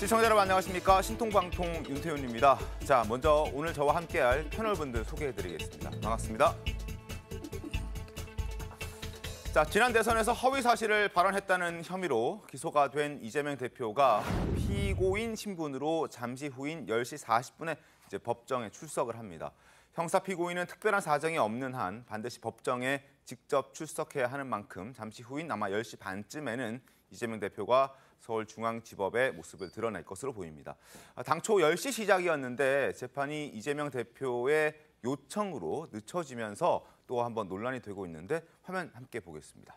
시청자 여러분 안녕하십니까. 신통방통 윤태윤입니다. 자, 먼저 오늘 저와 함께할 패널분들 소개해드리겠습니다. 반갑습니다. 자, 지난 대선에서 허위 사실을 발언했다는 혐의로 기소가 된 이재명 대표가 피고인 신분으로 잠시 후인 10시 40분에 이제 법정에 출석을 합니다. 형사 피고인은 특별한 사정이 없는 한 반드시 법정에 직접 출석해야 하는 만큼 잠시 후인 아마 10시 반쯤에는 이재명 대표가 서울중앙지법의 모습을 드러낼 것으로 보입니다. 당초 10시 시작이었는데 재판이 이재명 대표의 요청으로 늦춰지면서 또 한번 논란이 되고 있는데 화면 함께 보겠습니다.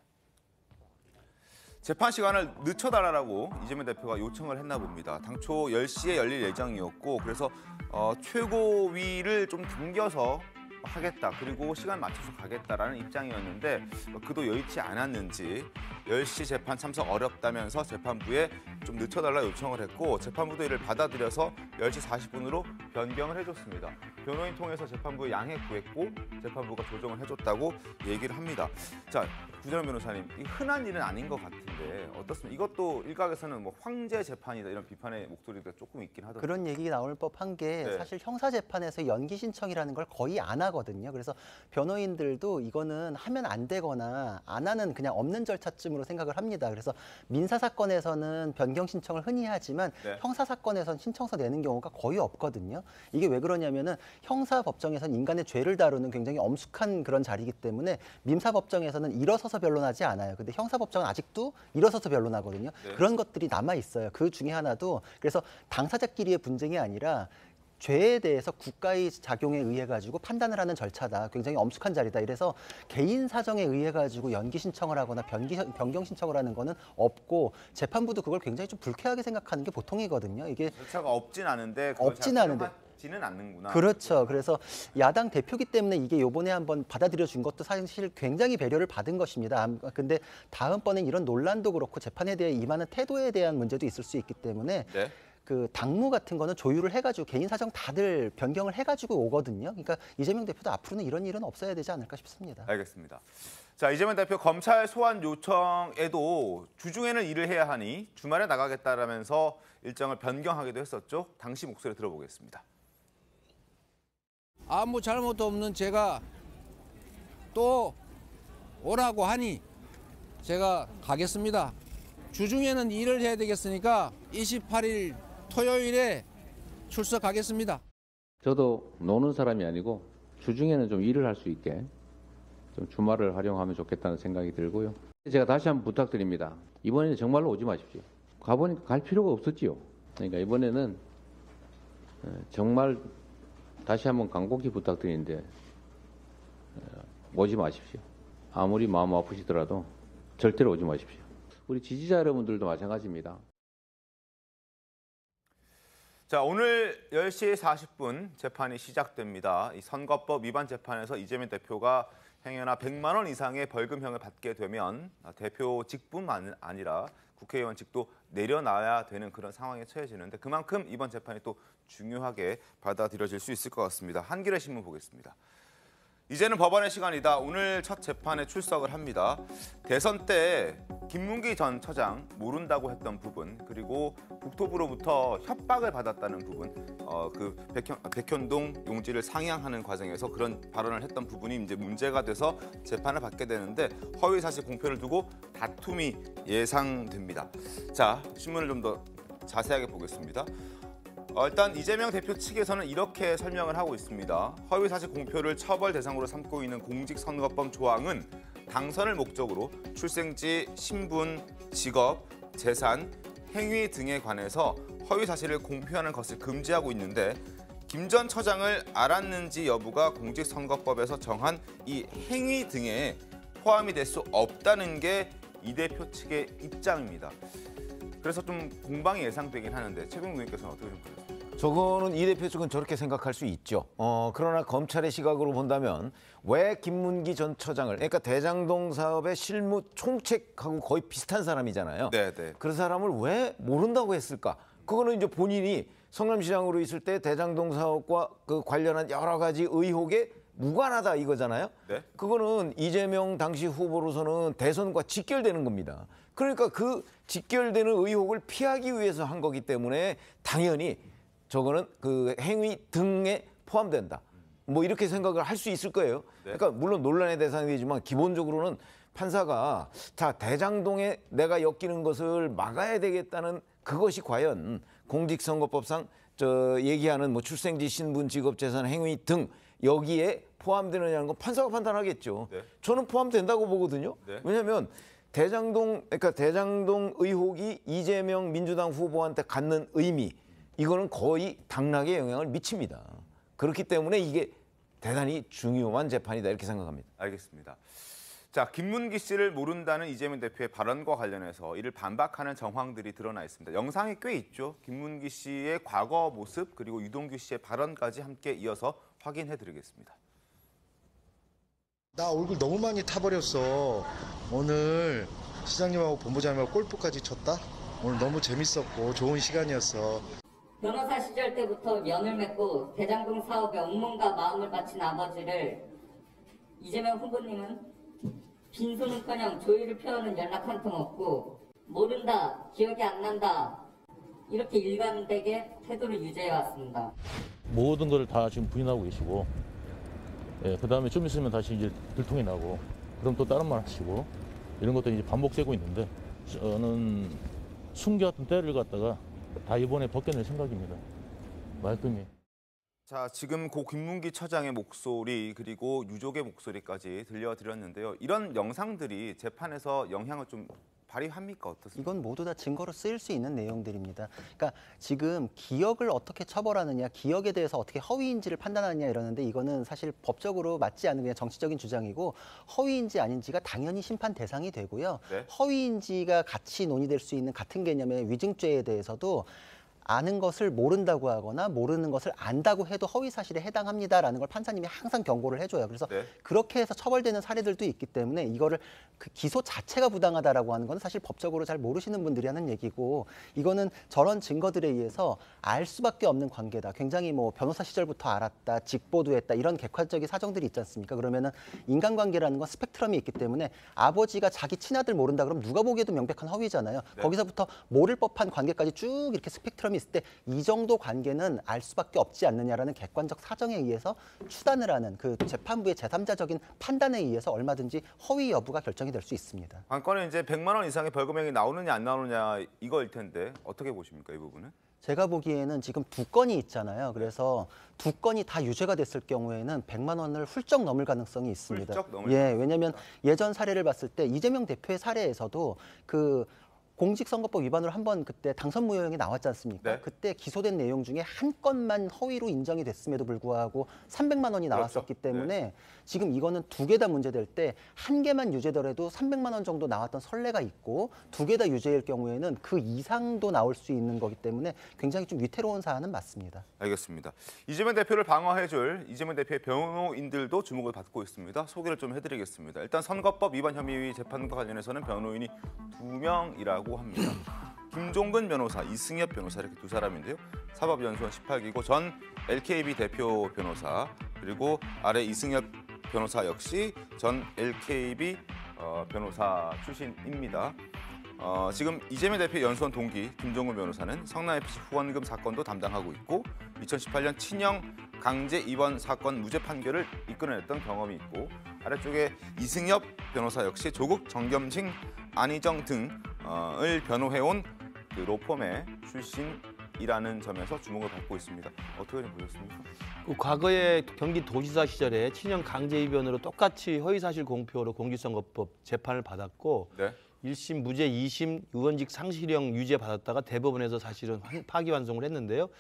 재판 시간을 늦춰달라고 이재명 대표가 요청을 했나 봅니다. 당초 10시에 열릴 예정이었고 그래서 최고위를 좀 당겨서 하겠다, 그리고 시간 맞춰서 가겠다라는 입장이었는데 그도 여의치 않았는지 10시 재판 참석 어렵다면서 재판부에 좀 늦춰달라 요청을 했고 재판부도 이를 받아들여서 10시 40분으로 변경을 해줬습니다. 변호인 통해서 재판부에 양해 구했고 재판부가 조정을 해줬다고 얘기를 합니다. 자, 구전현 변호사님, 이 흔한 일은 아닌 것 같은데 어떻습니까? 이것도 일각에서는 뭐 황제 재판이다 이런 비판의 목소리가 조금 있긴 하더라고요. 그런 얘기 나올 법한 게 사실 형사 재판에서 연기 신청이라는 걸 거의 안 하거든요. 그래서 변호인들도 이거는 하면 안 되거나 안 하는 그냥 없는 절차쯤으로 생각을 합니다. 그래서 민사 사건에서는 변경 신청을 흔히 하지만 형사 사건에서는 신청서 내는 경우가 거의 없거든요. 이게 왜 그러냐면은 형사 법정에서는 인간의 죄를 다루는 굉장히 엄숙한 그런 자리이기 때문에 민사 법정에서는 일어서서 변론하지 않아요. 근데 형사 법정은 아직도 일어서서 변론하거든요. 그런 것들이 남아 있어요. 그 중에 하나도 그래서 당사자끼리의 분쟁이 아니라 죄에 대해서 국가의 작용에 의해 가지고 판단을 하는 절차다. 굉장히 엄숙한 자리다. 이래서 개인 사정에 의해 가지고 연기 신청을 하거나 변경 신청을 하는 거는 없고 재판부도 그걸 굉장히 좀 불쾌하게 생각하는 게 보통이거든요. 이게 절차가 없진 않은데 지는 않는구나. 그렇죠. 그래서 야당 대표기 때문에 이게 요번에 한번 받아들여 준 것도 사실 굉장히 배려를 받은 것입니다. 근데 다음번엔 이런 논란도 그렇고 재판에 대해 임하는 태도에 대한 문제도 있을 수 있기 때문에 그 당무 같은 거는 조율을 해가지고 개인 사정 다들 변경을 해가지고 오거든요. 그러니까 이재명 대표도 앞으로는 이런 일은 없어야 되지 않을까 싶습니다. 알겠습니다. 자, 이재명 대표 검찰 소환 요청에도 주중에는 일을 해야 하니 주말에 나가겠다라면서 일정을 변경하기도 했었죠. 당시 목소리 들어보겠습니다. 아무 잘못도 없는 제가 또 오라고 하니 제가 가겠습니다. 주중에는 일을 해야 되겠으니까 28일 토요일에 출석하겠습니다. 저도 노는 사람이 아니고 주중에는 좀 일을 할 수 있게 좀 주말을 활용하면 좋겠다는 생각이 들고요. 제가 다시 한번 부탁드립니다. 이번에는 정말로 오지 마십시오. 가보니까 갈 필요가 없었지요. 그러니까 이번에는 정말 다시 한번 간곡히 부탁드리는데 오지 마십시오. 아무리 마음 아프시더라도 절대로 오지 마십시오. 우리 지지자 여러분들도 마찬가지입니다. 자, 오늘 10시 40분 재판이 시작됩니다. 이 선거법 위반 재판에서 이재명 대표가 행여나 100만 원 이상의 벌금형을 받게 되면 대표직뿐만 아니라 국회의원직도 내려놔야 되는 그런 상황에 처해지는데 그만큼 이번 재판이 또 중요하게 받아들여질 수 있을 것 같습니다. 한겨레 신문 보겠습니다. 이제는 법원의 시간이다. 오늘 첫 재판에 출석을 합니다. 대선 때 김문기 전 처장 모른다고 했던 부분, 그리고 국토부로부터 협박을 받았다는 부분, 그 백현동 용지를 상향하는 과정에서 그런 발언을 했던 부분이 이제 문제가 돼서 재판을 받게 되는데 허위 사실 공표를 두고 다툼이 예상됩니다. 자, 신문을 좀 더 자세하게 보겠습니다. 일단 이재명 대표 측에서는 이렇게 설명을 하고 있습니다. 허위사실 공표를 처벌 대상으로 삼고 있는 공직선거법 조항은 당선을 목적으로 출생지, 신분, 직업, 재산, 행위 등에 관해서 허위사실을 공표하는 것을 금지하고 있는데 김 전 처장을 알았는지 여부가 공직선거법에서 정한 이 행위 등에 포함이 될 수 없다는 게 이 대표 측의 입장입니다. 그래서 좀 공방이 예상되긴 하는데 최병국 의원께서는 어떻게 좀 보셨습니까? 저거는 이 대표 측은 저렇게 생각할 수 있죠. 그러나 검찰의 시각으로 본다면 왜 김문기 전 처장을, 그러니까 대장동 사업의 실무 총책하고 거의 비슷한 사람이잖아요. 네네. 그 사람을 왜 모른다고 했을까? 그거는 이제 본인이 성남시장으로 있을 때 대장동 사업과 그 관련한 여러 가지 의혹에 무관하다 이거잖아요. 네. 그거는 이재명 당시 후보로서는 대선과 직결되는 겁니다. 그러니까 그 직결되는 의혹을 피하기 위해서 한 거기 때문에 당연히 저거는 그 행위 등에 포함된다. 뭐 이렇게 생각을 할 수 있을 거예요. 그러니까 물론 논란의 대상이 되지만 기본적으로는 판사가 자 대장동에 내가 엮이는 것을 막아야 되겠다는 그것이 과연 공직선거법상 저 얘기하는 뭐 출생지, 신분, 직업, 재산, 행위 등 여기에 포함되느냐는 건 판사가 판단하겠죠. 네. 저는 포함된다고 보거든요. 네. 왜냐하면 그러니까 대장동 의혹이 이재명 민주당 후보한테 갖는 의미 이거는 거의 당락에 영향을 미칩니다. 그렇기 때문에 이게 대단히 중요한 재판이다 이렇게 생각합니다. 알겠습니다. 자, 김문기 씨를 모른다는 이재명 대표의 발언과 관련해서 이를 반박하는 정황들이 드러나 있습니다. 영상이 꽤 있죠. 김문기 씨의 과거 모습 그리고 유동규 씨의 발언까지 함께 이어서 확인해드리겠습니다. 나 얼굴 너무 많이 타버렸어. 오늘 시장님하고 본부장님하고 골프까지 쳤다? 오늘 너무 재밌었고 좋은 시간이었어. 변호사 시절 때부터 연을 맺고 대장동 사업에 온몸과 마음을 바친 아버지를 이재명 후보님은 빈손은커녕 조의를 표하는 연락 한 통 없고 모른다, 기억이 안 난다 이렇게 일관되게 태도를 유지해왔습니다. 모든 걸 다 지금 부인하고 계시고, 예, 그 다음에 좀 있으면 다시 이제 들통이 나고, 그럼 또 다른 말 하시고, 이런 것들이 이제 반복되고 있는데, 저는 숨겨왔던 때를 갖다가 다 이번에 벗겨낼 생각입니다. 말끔히. 자, 지금 고 김문기 처장의 목소리 그리고 유족의 목소리까지 들려드렸는데요. 이런 영상들이 재판에서 영향을 좀 발휘합니까? 어떻습니까? 이건 모두 다 증거로 쓰일 수 있는 내용들입니다. 그러니까 지금 기억을 어떻게 처벌하느냐, 기억에 대해서 어떻게 허위인지를 판단하느냐 이러는데 이거는 사실 법적으로 맞지 않는 그냥 정치적인 주장이고 허위인지 아닌지가 당연히 심판 대상이 되고요. 네. 허위인지가 같이 논의될 수 있는 같은 개념의 위증죄에 대해서도 아는 것을 모른다고 하거나 모르는 것을 안다고 해도 허위 사실에 해당합니다라는 걸 판사님이 항상 경고를 해줘요. 그래서 네. 그렇게 해서 처벌되는 사례들도 있기 때문에 이거를 그 기소 자체가 부당하다라고 하는 건 사실 법적으로 잘 모르시는 분들이 하는 얘기고 이거는 저런 증거들에 의해서 알 수밖에 없는 관계다. 굉장히 뭐 변호사 시절부터 알았다, 직보도 했다 이런 객관적인 사정들이 있지 않습니까? 그러면은 인간관계라는 건 스펙트럼이 있기 때문에 아버지가 자기 친아들 모른다 그럼 누가 보기에도 명백한 허위잖아요. 네. 거기서부터 모를 법한 관계까지 쭉 이렇게 스펙트럼이 있을 때 이 정도 관계는 알 수밖에 없지 않느냐라는 객관적 사정에 의해서 추단을 하는 그 재판부의 제3자적인 판단에 의해서 얼마든지 허위 여부가 결정이 될 수 있습니다. 관건은 이제 100만 원 이상의 벌금형이 나오느냐 안 나오느냐 이거일 텐데 어떻게 보십니까, 이 부분은? 제가 보기에는 지금 두 건이 있잖아요. 그래서 두 건이 다 유죄가 됐을 경우에는 100만 원을 훌쩍 넘을 가능성이 있습니다. 훌쩍 넘을 예, 왜냐하면 예전 사례를 봤을 때 이재명 대표의 사례에서도 그 공직선거법 위반으로 한번 그때 당선 무효형이 나왔지 않습니까? 네. 그때 기소된 내용 중에 한 건만 허위로 인정이 됐음에도 불구하고 300만 원이 나왔었기 그렇죠. 때문에 지금 이거는 두 개 다 문제될 때 한 개만 유죄더라도 300만 원 정도 나왔던 선례가 있고 두 개 다 유죄일 경우에는 그 이상도 나올 수 있는 거기 때문에 굉장히 좀 위태로운 사안은 맞습니다. 알겠습니다. 이재명 대표를 방어해줄 이재명 대표의 변호인들도 주목을 받고 있습니다. 소개를 좀 해드리겠습니다. 일단 선거법 위반 혐의 재판과 관련해서는 변호인이 2명이라고 합니다. 김종근 변호사, 이승엽 변호사 이렇게 두 사람인데요. 사법연수원 18기고 전 LKB 대표 변호사 그리고 아래 이승엽 변호사 역시 전 LKB 변호사 출신입니다. 지금 이재명 대표 연수원 동기 김종근 변호사는 성남FC 후원금 사건도 담당하고 있고 2018년 친형 강제 입원 사건 무죄 판결을 이끌어냈던 경험이 있고 아래쪽에 이승엽 변호사 역시 조국, 정겸식, 안희정 등을 변호해온 그 로펌의 출신이라는 점에서 주목을 받고 있습니다. 어떻게 좀 보셨습니까? 그 과거에 경기도지사 시절에 친형 강제 입원으로 똑같이 허위사실 공표로 공직선거법 재판을 받았고 네. 1심 무죄, 2심 의원직 상실형 유죄 받았다가 대법원에서 사실은 파기환송을 했는데요.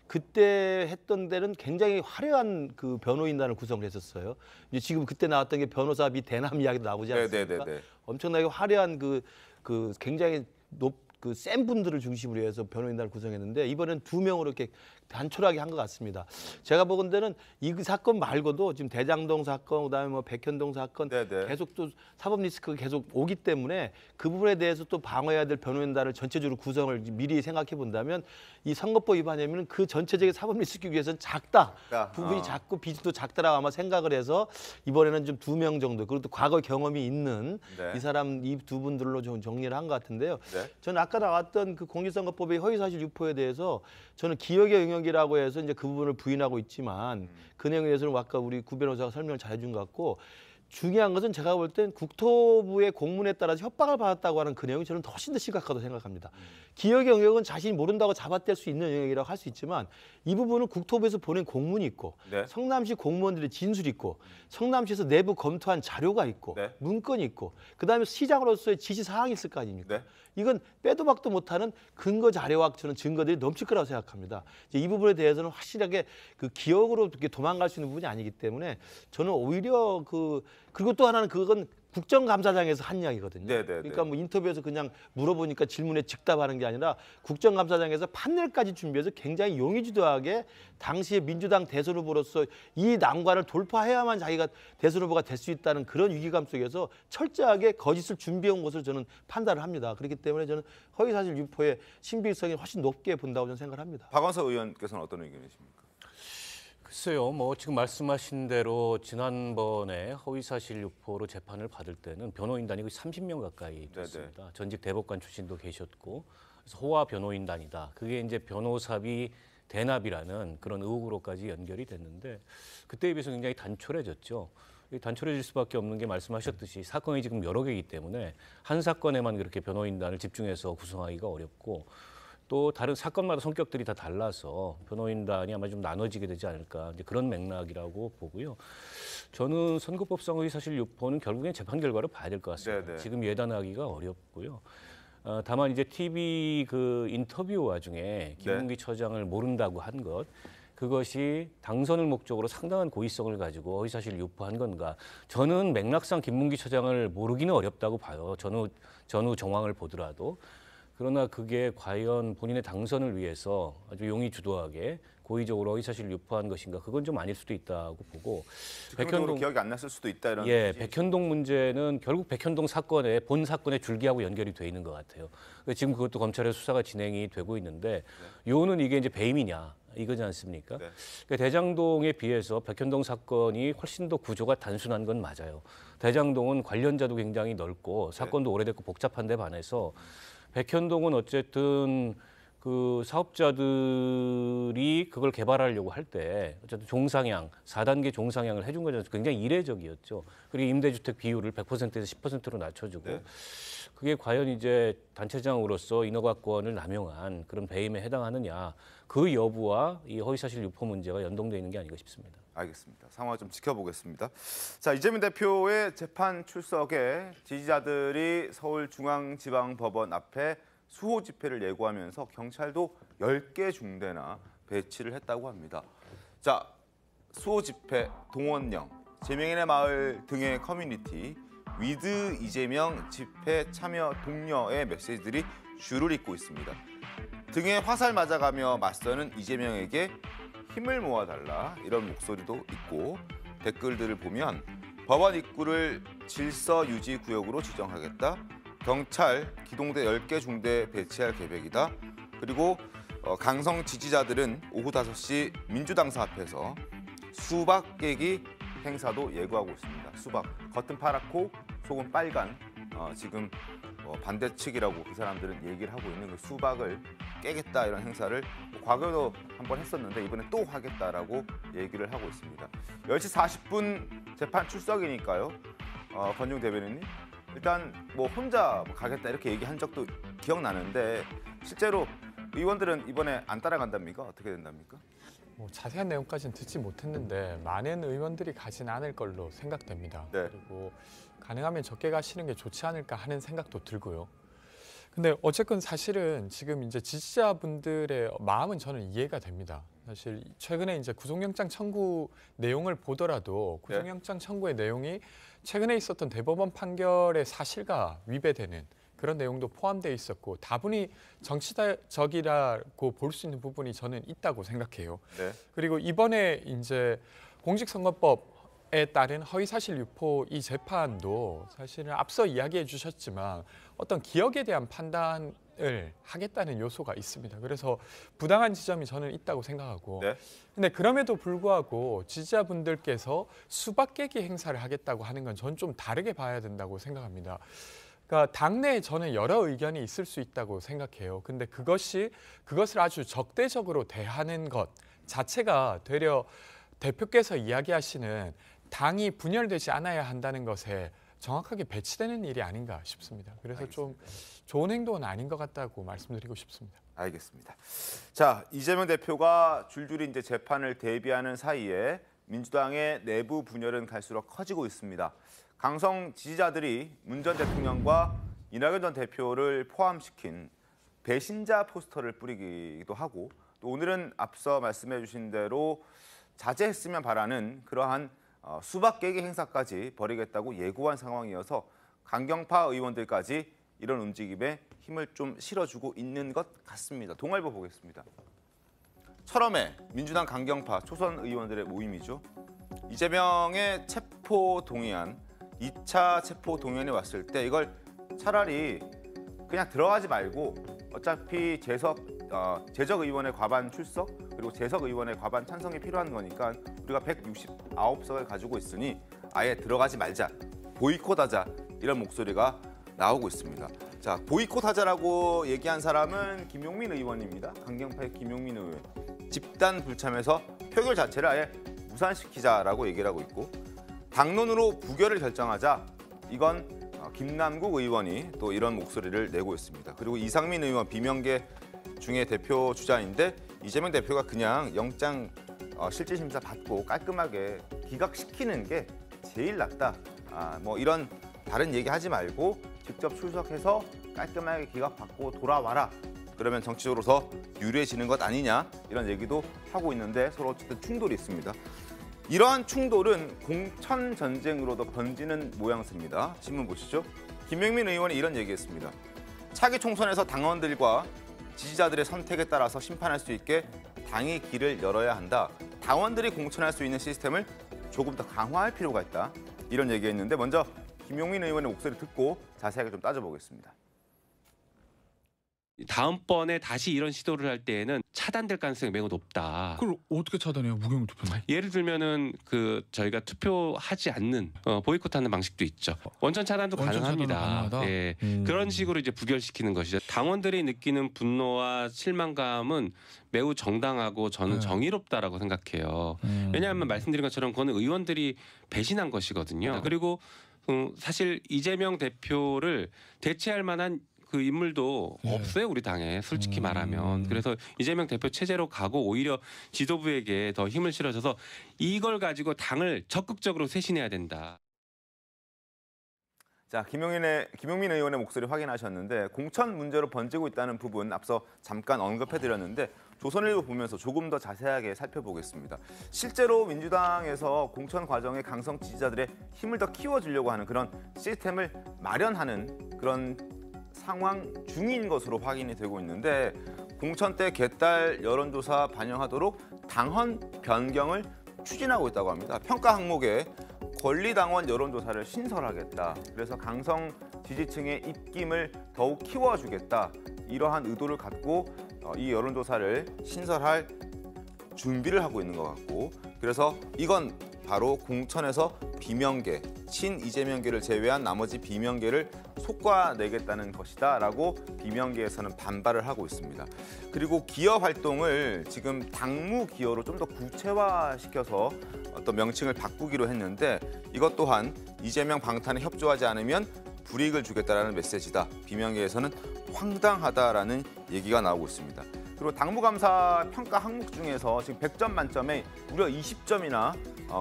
그때 했던 데는 굉장히 화려한 그 변호인단을 구성을 했었어요. 이제 지금 그때 나왔던 게 변호사 비 대남 이야기도 나오지 않습니까? 네네네. 엄청나게 화려한 그 굉장히 센 분들을 중심으로 해서 변호인단을 구성했는데 이번엔 2명으로 이렇게 단촐하게 한 것 같습니다. 제가 보건대는 이 사건 말고도 지금 대장동 사건, 그다음에 뭐 백현동 사건 네네. 계속 또 사법 리스크가 계속 오기 때문에 그 부분에 대해서 또 방어해야 될 변호인단을 전체적으로 구성을 미리 생각해 본다면 이 선거법 위반 혐의는 그 전체적인 사법 리스크 위해서는 작다. 부분이 작고 비중도 작다라고 아마 생각을 해서 이번에는 좀 2명 정도 그리고 또 과거 경험이 있는 네. 이 사람 이 두 분들로 좀 정리를 한 것 같은데요. 네. 저는 아까 나왔던 그 공직선거법의 허위사실 유포에 대해서 저는 기억의 영역이라고 해서 이제 그 부분을 부인하고 있지만 그 내용에 대해서는 아까 우리 구 변호사가 설명을 잘해준 것 같고 중요한 것은 제가 볼 땐 국토부의 공문에 따라서 협박을 받았다고 하는 그 내용이 저는 훨씬 더 심각하다고 생각합니다. 기억의 영역은 자신이 모른다고 잡아뗄 수 있는 영역이라고 할 수 있지만 이 부분은 국토부에서 보낸 공문이 있고 네. 성남시 공무원들의 진술이 있고 성남시에서 내부 검토한 자료가 있고 네. 문건이 있고 그다음에 시장으로서의 지시 사항이 있을 거 아닙니까? 네. 이건 빼도 박도 못하는 근거 자료와 저는 증거들이 넘칠 거라고 생각합니다. 이제 이 부분에 대해서는 확실하게 그 기억으로 이렇게 도망갈 수 있는 부분이 아니기 때문에 저는 오히려 그리고 또 하나는 그건 국정감사장에서 한 이야기거든요. 네네네. 그러니까 뭐 인터뷰에서 그냥 물어보니까 질문에 즉답하는 게 아니라 국정감사장에서 판넬까지 준비해서 굉장히 용의주도하게 당시에 민주당 대선 후보로서 이 난관을 돌파해야만 자기가 대선 후보가 될 수 있다는 그런 위기감 속에서 철저하게 거짓을 준비해온 것으로 저는 판단을 합니다. 그렇기 때문에 저는 허위사실 유포의 신빙성이 훨씬 높게 본다고 저는 생각을 합니다. 박원석 의원께서는 어떤 의견이십니까? 글쎄요, 뭐 지금 말씀하신 대로 지난번에 허위사실 유포로 재판을 받을 때는 변호인단이 30명 가까이 됐습니다. 전직 대법관 출신도 계셨고, 그래서 호화 변호인단이다. 그게 이제 변호사비 대납이라는 그런 의혹으로까지 연결이 됐는데 그때에 비해서 굉장히 단촐해졌죠. 단촐해질 수밖에 없는 게 말씀하셨듯이 사건이 지금 여러 개이기 때문에 한 사건에만 그렇게 변호인단을 집중해서 구성하기가 어렵고. 또 다른 사건마다 성격들이 다 달라서 변호인단이 아마 좀 나눠지게 되지 않을까 이제 그런 맥락이라고 보고요. 저는 선거법상 허위사실 유포는 결국엔 재판 결과를 봐야 될 것 같습니다. 네네. 지금 예단하기가 어렵고요. 다만 이제 TV 그 인터뷰 와중에 김문기 처장을 모른다고 한 것. 그것이 당선을 목적으로 상당한 고의성을 가지고 허위사실 유포한 건가? 저는 맥락상 김문기 처장을 모르기는 어렵다고 봐요. 전후 정황을 보더라도. 그러나 그게 과연 본인의 당선을 위해서 아주 용의주도하게 고의적으로 허위사실을 유포한 것인가? 그건 좀 아닐 수도 있다고 보고. 백현동 기억이 안 났을 수도 있다 이런. 예, 백현동 문제는 결국 백현동 사건의 본 사건의 줄기하고 연결이 돼 있는 것 같아요. 지금 그것도 검찰의 수사가 진행이 되고 있는데 요는 이게 이제 배임이냐? 이거지 않습니까? 네. 그러니까 대장동에 비해서 백현동 사건이 훨씬 더 구조가 단순한 건 맞아요. 대장동은 관련자도 굉장히 넓고 사건도 오래됐고 복잡한 데 반해서 백현동은 어쨌든 그 사업자들이 그걸 개발하려고 할 때 어쨌든 종상향, 4단계 종상향을 해준 거잖아요. 굉장히 이례적이었죠. 그리고 임대주택 비율을 100%에서 10%로 낮춰주고 네. 그게 과연 이제 단체장으로서 인허가권을 남용한 그런 배임에 해당하느냐. 그 여부와 이 허위사실 유포 문제가 연동되어 있는 게 아닌가 싶습니다. 알겠습니다. 상황을 좀 지켜보겠습니다. 자, 이재명 대표의 재판 출석에 지지자들이 서울중앙지방법원 앞에 수호 집회를 예고하면서 경찰도 10개 중대나 배치를 했다고 합니다. 자, 수호 집회 동원령, 재명인의 마을 등의 커뮤니티, 위드 이재명 집회 참여 독려의 메시지들이 줄을 잇고 있습니다. 등에 화살 맞아가며 맞서는 이재명에게 힘을 모아달라 이런 목소리도 있고 댓글들을 보면 법원 입구를 질서 유지 구역으로 지정하겠다. 경찰 기동대 10개 중대 배치할 계획이다. 그리고 강성 지지자들은 오후 5시 민주당사 앞에서 수박 깨기 행사도 예고하고 있습니다. 수박, 겉은 파랗고 속은 빨간 지금 반대 측이라고 그 사람들은 얘기를 하고 있는 그 수박을 깨겠다 이런 행사를 과거에도 한번 했었는데 이번에 또 하겠다라고 얘기를 하고 있습니다. 10시 40분 재판 출석이니까요. 권중 대변인님, 일단 뭐 혼자 가겠다 이렇게 얘기한 적도 기억나는데 실제로 의원들은 이번에 안 따라간답니까? 어떻게 된답니까? 뭐 자세한 내용까지는 듣지 못했는데 많은 의원들이 가진 않을 걸로 생각됩니다. 네. 그리고 가능하면 적게 가시는 게 좋지 않을까 하는 생각도 들고요. 근데 어쨌건 사실은 지금 이제 지지자분들의 마음은 저는 이해가 됩니다. 사실 최근에 이제 구속영장 청구 내용을 보더라도 구속영장 청구의 내용이 최근에 있었던 대법원 판결의 사실과 위배되는 그런 내용도 포함되어 있었고 다분히 정치적이라고 볼 수 있는 부분이 저는 있다고 생각해요. 네. 그리고 이번에 이제 공직선거법에 따른 허위사실 유포 이 재판도 사실은 앞서 이야기해 주셨지만 어떤 기억에 대한 판단을 하겠다는 요소가 있습니다. 그래서 부당한 지점이 저는 있다고 생각하고 네. 근데 그럼에도 불구하고 지지자분들께서 수박 깨기 행사를 하겠다고 하는 건 저는 좀 다르게 봐야 된다고 생각합니다. 그러니까 당내에 저는 여러 의견이 있을 수 있다고 생각해요. 근데 그것을 아주 적대적으로 대하는 것 자체가 되려 대표께서 이야기하시는 당이 분열되지 않아야 한다는 것에 정확하게 배치되는 일이 아닌가 싶습니다. 그래서 알겠습니다. 좀 좋은 행동은 아닌 것 같다고 말씀드리고 싶습니다. 알겠습니다. 자, 이재명 대표가 줄줄이 이제 재판을 대비하는 사이에 민주당의 내부 분열은 갈수록 커지고 있습니다. 강성 지지자들이 문 전 대통령과 이낙연 전 대표를 포함시킨 배신자 포스터를 뿌리기도 하고 또 오늘은 앞서 말씀해 주신 대로 자제했으면 바라는 그러한 수박 깨기 행사까지 벌이겠다고 예고한 상황이어서 강경파 의원들까지 이런 움직임에 힘을 좀 실어주고 있는 것 같습니다. 동아일보 보겠습니다. 철험에 민주당 강경파 초선 의원들의 모임이죠. 이재명의 체포 동의안, 2차 체포 동의안이 왔을 때 이걸 차라리 그냥 들어가지 말고 어차피 재적 의원의 과반 출석 그리고 재석 의원의 과반 찬성이 필요한 거니까 우리가 169석을 가지고 있으니 아예 들어가지 말자, 보이콧하자 이런 목소리가 나오고 있습니다. 자, 보이콧하자라고 얘기한 사람은 김용민 의원입니다. 강경파의 김용민 의원. 집단 불참에서 표결 자체를 아예 무산시키자라고 얘기를 하고 있고 당론으로 부결을 결정하자 이건 김남국 의원이 또 이런 목소리를 내고 있습니다. 그리고 이상민 의원 비명계 중에 대표 주자인데 이재명 대표가 그냥 영장 실질심사 받고 깔끔하게 기각시키는 게 제일 낫다. 뭐 이런 다른 얘기 하지 말고 직접 출석해서 깔끔하게 기각받고 돌아와라. 그러면 정치적으로 더 유리해지는 것 아니냐 이런 얘기도 하고 있는데 서로 어쨌든 충돌이 있습니다. 이러한 충돌은 공천 전쟁으로도 번지는 모양새입니다. 신문 보시죠. 김용민 의원이 이런 얘기했습니다. 차기 총선에서 당원들과 지지자들의 선택에 따라서 심판할 수 있게 당이 길을 열어야 한다. 당원들이 공천할 수 있는 시스템을 조금 더 강화할 필요가 있다. 이런 얘기했는데 먼저 김용민 의원의 목소리 듣고 자세하게 좀 따져보겠습니다. 다음번에 다시 이런 시도를 할 때에는 차단될 가능성이 매우 높다. 그걸 어떻게 차단해요? 무경 투표는? 예를 들면은 저희가 투표하지 않는 보이콧하는 방식도 있죠. 원천 차단도 가능합니다. 예. 그런 식으로 이제 부결시키는 것이죠. 당원들이 느끼는 분노와 실망감은 매우 정당하고 저는 정의롭다라고 생각해요. 왜냐하면 말씀드린 것처럼 그거는 의원들이 배신한 것이거든요. 그리고 사실 이재명 대표를 대체할 만한 그 인물도 없어요, 우리 당에. 솔직히 말하면. 그래서 이재명 대표 체제로 가고 오히려 지도부에게 더 힘을 실어줘서 이걸 가지고 당을 적극적으로 쇄신해야 된다. 자, 김용민 의원의 목소리 확인하셨는데 공천 문제로 번지고 있다는 부분 앞서 잠깐 언급해드렸는데 조선일보 보면서 조금 더 자세하게 살펴보겠습니다. 실제로 민주당에서 공천 과정에 강성 지지자들의 힘을 더 키워주려고 하는 그런 시스템을 마련하는 그런 상황 중인 것으로 확인이 되고 있는데 공천 때 개딸 여론조사 반영하도록 당헌 변경을 추진하고 있다고 합니다. 평가 항목에 권리당원 여론조사를 신설하겠다. 그래서 강성 지지층의 입김을 더욱 키워주겠다. 이러한 의도를 갖고 이 여론조사를 신설할 준비를 하고 있는 것 같고 그래서 이건 바로 공천에서 비명계, 친 이재명계를 제외한 나머지 비명계를 솎아내겠다는 것이다 라고 비명계에서는 반발을 하고 있습니다. 그리고 기여 활동을 지금 당무 기여로 좀 더 구체화시켜서 어떤 명칭을 바꾸기로 했는데 이것 또한 이재명 방탄에 협조하지 않으면 불이익을 주겠다라는 메시지다. 비명계에서는 황당하다라는 얘기가 나오고 있습니다. 그리고 당무감사 평가 항목 중에서 지금 100점 만점에 무려 20점이나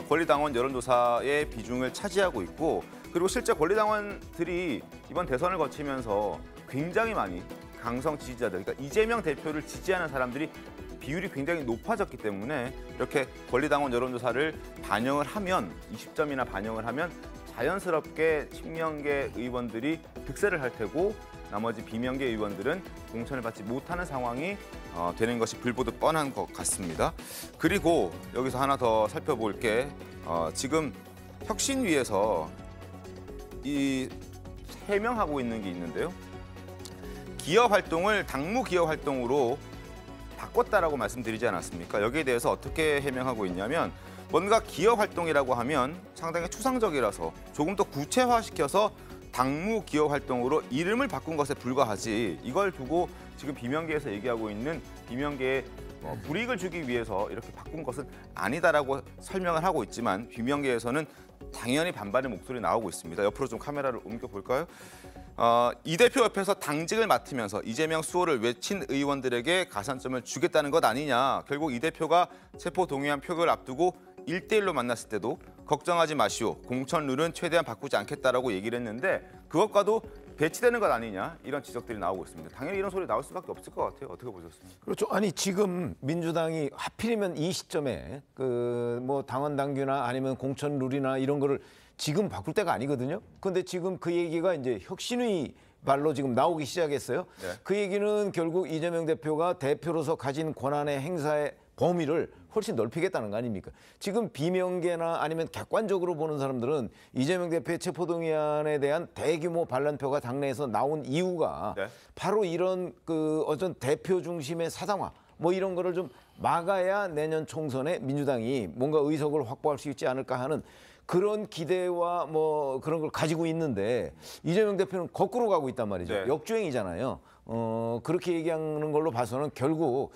권리당원 여론조사의 비중을 차지하고 있고 그리고 실제 권리당원들이 이번 대선을 거치면서 굉장히 많이 강성 지지자들, 그러니까 이재명 대표를 지지하는 사람들이 비율이 굉장히 높아졌기 때문에 이렇게 권리당원 여론조사를 반영을 하면 20점이나 반영을 하면 자연스럽게 친명계 의원들이 득세를 할 테고 나머지 비명계 의원들은 공천을 받지 못하는 상황이 되는 것이 불보듯 뻔한 것 같습니다. 그리고 여기서 하나 더 살펴볼 게 지금 혁신위에서 이 해명하고 있는 게 있는데요. 기업 활동을 당무 기업 활동으로 바꿨다라고 말씀드리지 않았습니까? 여기에 대해서 어떻게 해명하고 있냐면 뭔가 기업 활동이라고 하면 상당히 추상적이라서 조금 더 구체화시켜서 당무 기업 활동으로 이름을 바꾼 것에 불과하지 이걸 두고 지금 비명계에서 얘기하고 있는 비명계에 불이익을 주기 위해서 이렇게 바꾼 것은 아니다라고 설명을 하고 있지만 비명계에서는 당연히 반발의 목소리 나오고 있습니다. 옆으로 좀 카메라를 옮겨볼까요? 이 대표 옆에서 당직을 맡으면서 이재명 수호를 외친 의원들에게 가산점을 주겠다는 것 아니냐. 결국 이 대표가 체포동의안 표결을 앞두고 1대1로 만났을 때도 걱정하지 마시오. 공천 룰은 최대한 바꾸지 않겠다라고 얘기를 했는데 그것과도 배치되는 것 아니냐 이런 지적들이 나오고 있습니다. 당연히 이런 소리 나올 수밖에 없을 것 같아요. 어떻게 보셨습니까? 그렇죠. 아니 지금 민주당이 하필이면 이 시점에 그 뭐 당원 당규나 아니면 공천 룰이나 이런 거를 지금 바꿀 때가 아니거든요. 그런데 지금 그 얘기가 이제 혁신위 발로 지금 나오기 시작했어요. 네. 그 얘기는 결국 이재명 대표가 대표로서 가진 권한의 행사의 범위를 훨씬 넓히겠다는 거 아닙니까? 지금 비명계나 아니면 객관적으로 보는 사람들은 이재명 대표의 체포동의안에 대한 대규모 반란표가 당내에서 나온 이유가 네. 바로 이런 그 어떤 대표 중심의 사당화 뭐 이런 거를 좀 막아야 내년 총선에 민주당이 뭔가 의석을 확보할 수 있지 않을까 하는 그런 기대와 뭐 그런 걸 가지고 있는데 이재명 대표는 거꾸로 가고 있단 말이죠. 네. 역주행이잖아요. 그렇게 얘기하는 걸로 봐서는 결국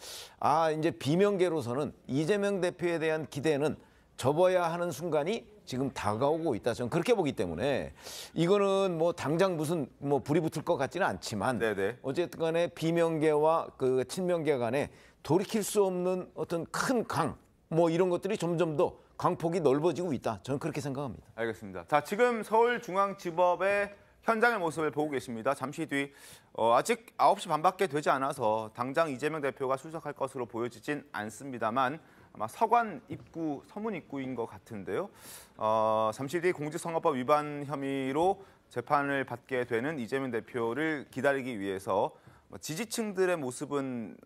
이제 비명계로서는 이재명 대표에 대한 기대는 접어야 하는 순간이 지금 다가오고 있다. 저는 그렇게 보기 때문에 이거는 뭐 당장 무슨 뭐 불이 붙을 것 같지는 않지만 네네. 어쨌든 간에 비명계와 그 친명계 간에 돌이킬 수 없는 어떤 큰 강 뭐 이런 것들이 점점 더 강폭이 넓어지고 있다. 저는 그렇게 생각합니다. 알겠습니다. 자, 지금 서울중앙지법의 현장의 모습을 보고 계십니다. 잠시 뒤 아직 9시 반밖에 되지 않아서 당장 이재명 대표가 출석할 것으로 보여지진 않습니다만 아마 서관 입구, 서문 입구인 것 같은데요. 잠시 뒤 공직선거법 위반 혐의로 재판을 받게 되는 이재명 대표를 기다리기 위해서 지지층들의 모습은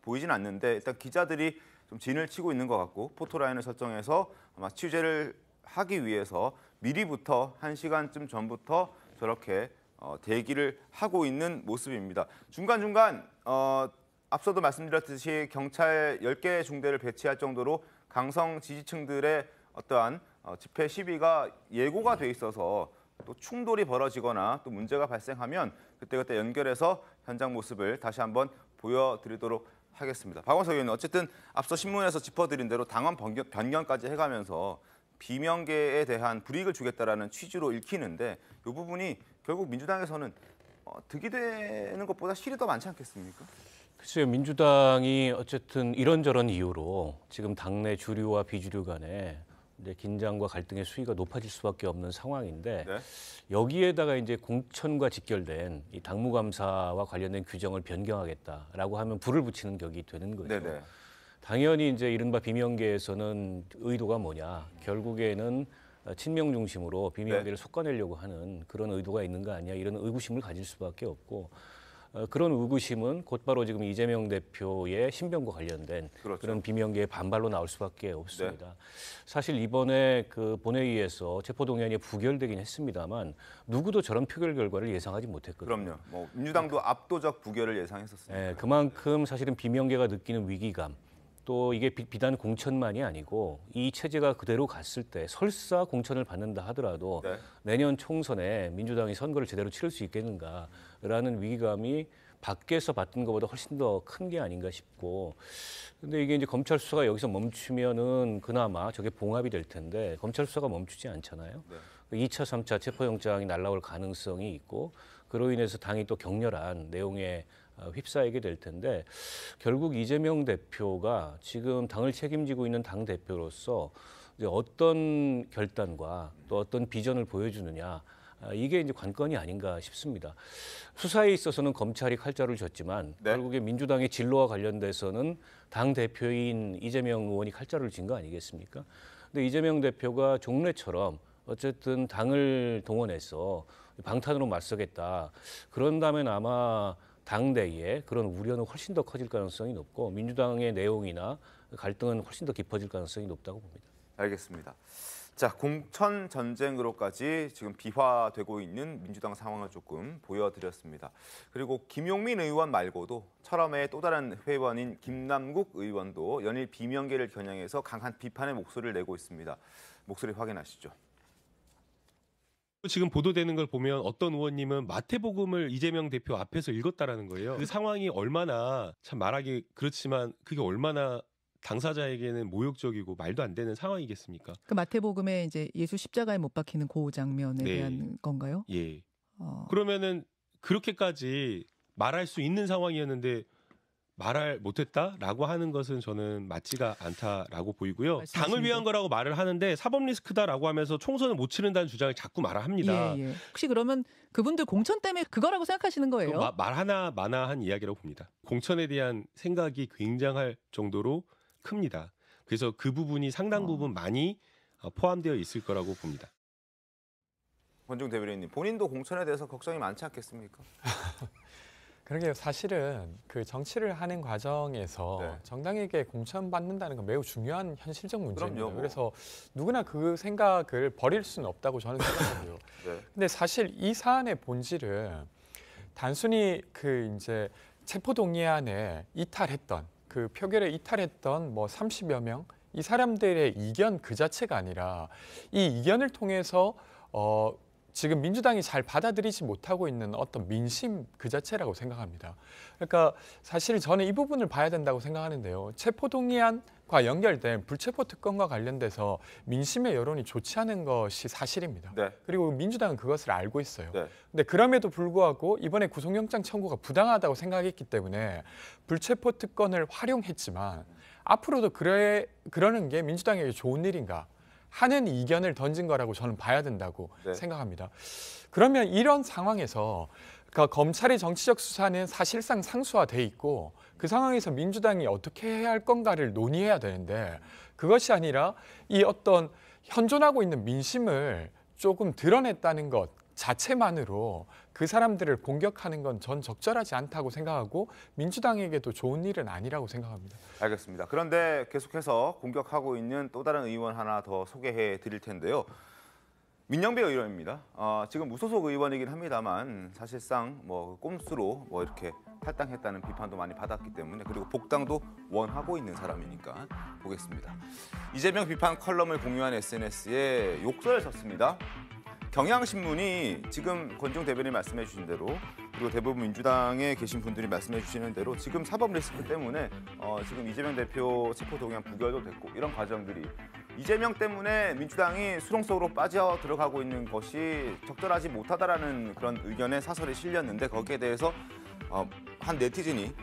보이진 않는데 일단 기자들이 좀 진을 치고 있는 것 같고 포토라인을 설정해서 아마 취재를 하기 위해서 미리부터 1시간쯤 전부터 저렇게 대기를 하고 있는 모습입니다. 중간중간 앞서도 말씀드렸듯이 경찰 10개 중대를 배치할 정도로 강성 지지층들의 어떠한 집회 시위가 예고가 돼 있어서 또 충돌이 벌어지거나 또 문제가 발생하면 그때그때 연결해서 현장 모습을 다시 한번 보여드리도록 하겠습니다. 박원석 의원은 어쨌든 앞서 신문에서 짚어드린 대로 당원 변경까지 해가면서 비명계에 대한 불이익을 주겠다라는 취지로 읽히는데 이 부분이 결국 민주당에서는 득이 되는 것보다 실이 더 많지 않겠습니까? 글쎄요. 민주당이 어쨌든 이런저런 이유로 지금 당내 주류와 비주류 간에 이제 긴장과 갈등의 수위가 높아질 수밖에 없는 상황인데 네. 여기에다가 이제 공천과 직결된 이 당무감사와 관련된 규정을 변경하겠다라고 하면 불을 붙이는 격이 되는 거죠. 네네. 당연히 이제 이른바 비명계에서는 의도가 뭐냐, 결국에는 친명 중심으로 비명계를 섞어내려고 하는 그런 의도가 있는 거 아니냐, 이런 의구심을 가질 수밖에 없고, 그런 의구심은 곧바로 지금 이재명 대표의 신변과 관련된 그렇죠. 그런 비명계의 반발로 나올 수밖에 없습니다. 네. 사실 이번에 그 본회의에서 체포동의안이 부결되긴 했습니다만 누구도 저런 표결 결과를 예상하지 못했거든요. 그럼요. 뭐 민주당도 압도적 부결을 예상했었습니다. 네, 그만큼 사실은 비명계가 느끼는 위기감, 또 이게 비단 공천만이 아니고 이 체제가 그대로 갔을 때 설사 공천을 받는다 하더라도 네. 내년 총선에 민주당이 선거를 제대로 치를 수 있겠는가라는 위기감이 밖에서 받던 것보다 훨씬 더 큰 게 아닌가 싶고, 근데 이게 이제 검찰 수사가 여기서 멈추면은 그나마 저게 봉합이 될 텐데 검찰 수사가 멈추지 않잖아요. 네. 2차, 3차 체포영장이 날라올 가능성이 있고 그로 인해서 당이 또 격렬한 내용에 휩싸이게 될 텐데 결국 이재명 대표가 지금 당을 책임지고 있는 당 대표로서 이제 어떤 결단과 또 어떤 비전을 보여주느냐, 이게 이제 관건이 아닌가 싶습니다. 수사에 있어서는 검찰이 칼자루를 줬지만 네. 결국에 민주당의 진로와 관련돼서는 당 대표인 이재명 의원이 칼자루를 진 거 아니겠습니까? 근데 이재명 대표가 종래처럼 어쨌든 당을 동원해서 방탄으로 맞서겠다. 그런다면 아마 당내에 그런 우려는 훨씬 더 커질 가능성이 높고 민주당의 내용이나 갈등은 훨씬 더 깊어질 가능성이 높다고 봅니다. 알겠습니다. 자, 공천 전쟁으로까지 지금 비화되고 있는 민주당 상황을 조금 보여드렸습니다. 그리고 김용민 의원 말고도 철험의 또 다른 회원인 김남국 의원도 연일 비명계를 겨냥해서 강한 비판의 목소리를 내고 있습니다. 목소리 확인하시죠. 지금 보도되는 걸 보면 어떤 의원님은 마태복음을 이재명 대표 앞에서 읽었다라는 거예요. 그 상황이 얼마나 참 말하기 그렇지만 그게 얼마나 당사자에게는 모욕적이고 말도 안 되는 상황이겠습니까? 그 마태복음에 이제 예수 십자가에 못 박히는 그 장면에 네. 대한 건가요? 예. 그러면은 그렇게까지 말할 수 있는 상황이었는데 말을 못했다라고 하는 것은 저는 맞지가 않다라고 보이고요. 당을 위한 거라고 말을 하는데 사법 리스크다라고 하면서 총선을 못 치른다는 주장을 자꾸 말합니다. 예. 혹시 그러면 그분들 공천 때문에 그거라고 생각하시는 거예요? 말 하나 마나한 이야기라고 봅니다. 공천에 대한 생각이 굉장할 정도로 큽니다. 그래서 그 부분이 상당 부분 많이 포함되어 있을 거라고 봅니다. 권중 대변인님, 본인도 공천에 대해서 걱정이 많지 않겠습니까? 그러게요. 사실은 그 정치를 하는 과정에서 네. 정당에게 공천받는다는 건 매우 중요한 현실적 문제입니다. 그럼요, 뭐. 그래서 누구나 그 생각을 버릴 수는 없다고 저는 생각해요. 네. 근데 사실 이 사안의 본질은 단순히 그 이제 체포동의안에 이탈했던 그 표결에 이탈했던 뭐 30여 명 이 사람들의 이견 그 자체가 아니라 이 이견을 통해서 지금 민주당이 잘 받아들이지 못하고 있는 어떤 민심 그 자체라고 생각합니다. 그러니까 사실 저는 이 부분을 봐야 된다고 생각하는데요. 체포동의안과 연결된 불체포 특권과 관련돼서 민심의 여론이 좋지 않은 것이 사실입니다. 네. 그리고 민주당은 그것을 알고 있어요. 네. 근데 그럼에도 불구하고 이번에 구속영장 청구가 부당하다고 생각했기 때문에 불체포 특권을 활용했지만 앞으로도 그러는 게 민주당에게 좋은 일인가 하는 이견을 던진 거라고 저는 봐야 된다고 생각합니다. 그러면 이런 상황에서 그러니까 검찰의 정치적 수사는 사실상 상수화돼 있고 그 상황에서 민주당이 어떻게 해야 할 건가를 논의해야 되는데 그것이 아니라 이 어떤 현존하고 있는 민심을 조금 드러냈다는 것 자체만으로 그 사람들을 공격하는 건 전 적절하지 않다고 생각하고 민주당에게도 좋은 일은 아니라고 생각합니다. 알겠습니다. 그런데 계속해서 공격하고 있는 또 다른 의원 하나 더 소개해 드릴 텐데요. 민영배 의원입니다. 지금 무소속 의원이긴 합니다만 사실상 뭐 꼼수로 뭐 이렇게 탈당했다는 비판도 많이 받았기 때문에 그리고 복당도 원하고 있는 사람이니까 보겠습니다. 이재명 비판 컬럼을 공유한 SNS에 욕설을 썼습니다. 경향신문이 지금 권중 대변인이 말씀해 주신 대로 그리고 대부분 민주당에 계신 분들이 말씀해 주시는 대로 지금 사법 리스크 때문에 지금 이재명 대표 체포동의안 부결도 됐고 이런 과정들이 이재명 때문에 민주당이 수렁 속으로 빠져 들어가고 있는 것이 적절하지 못하다라는 그런 의견에 사설이 실렸는데 거기에 대해서 한 네티즌이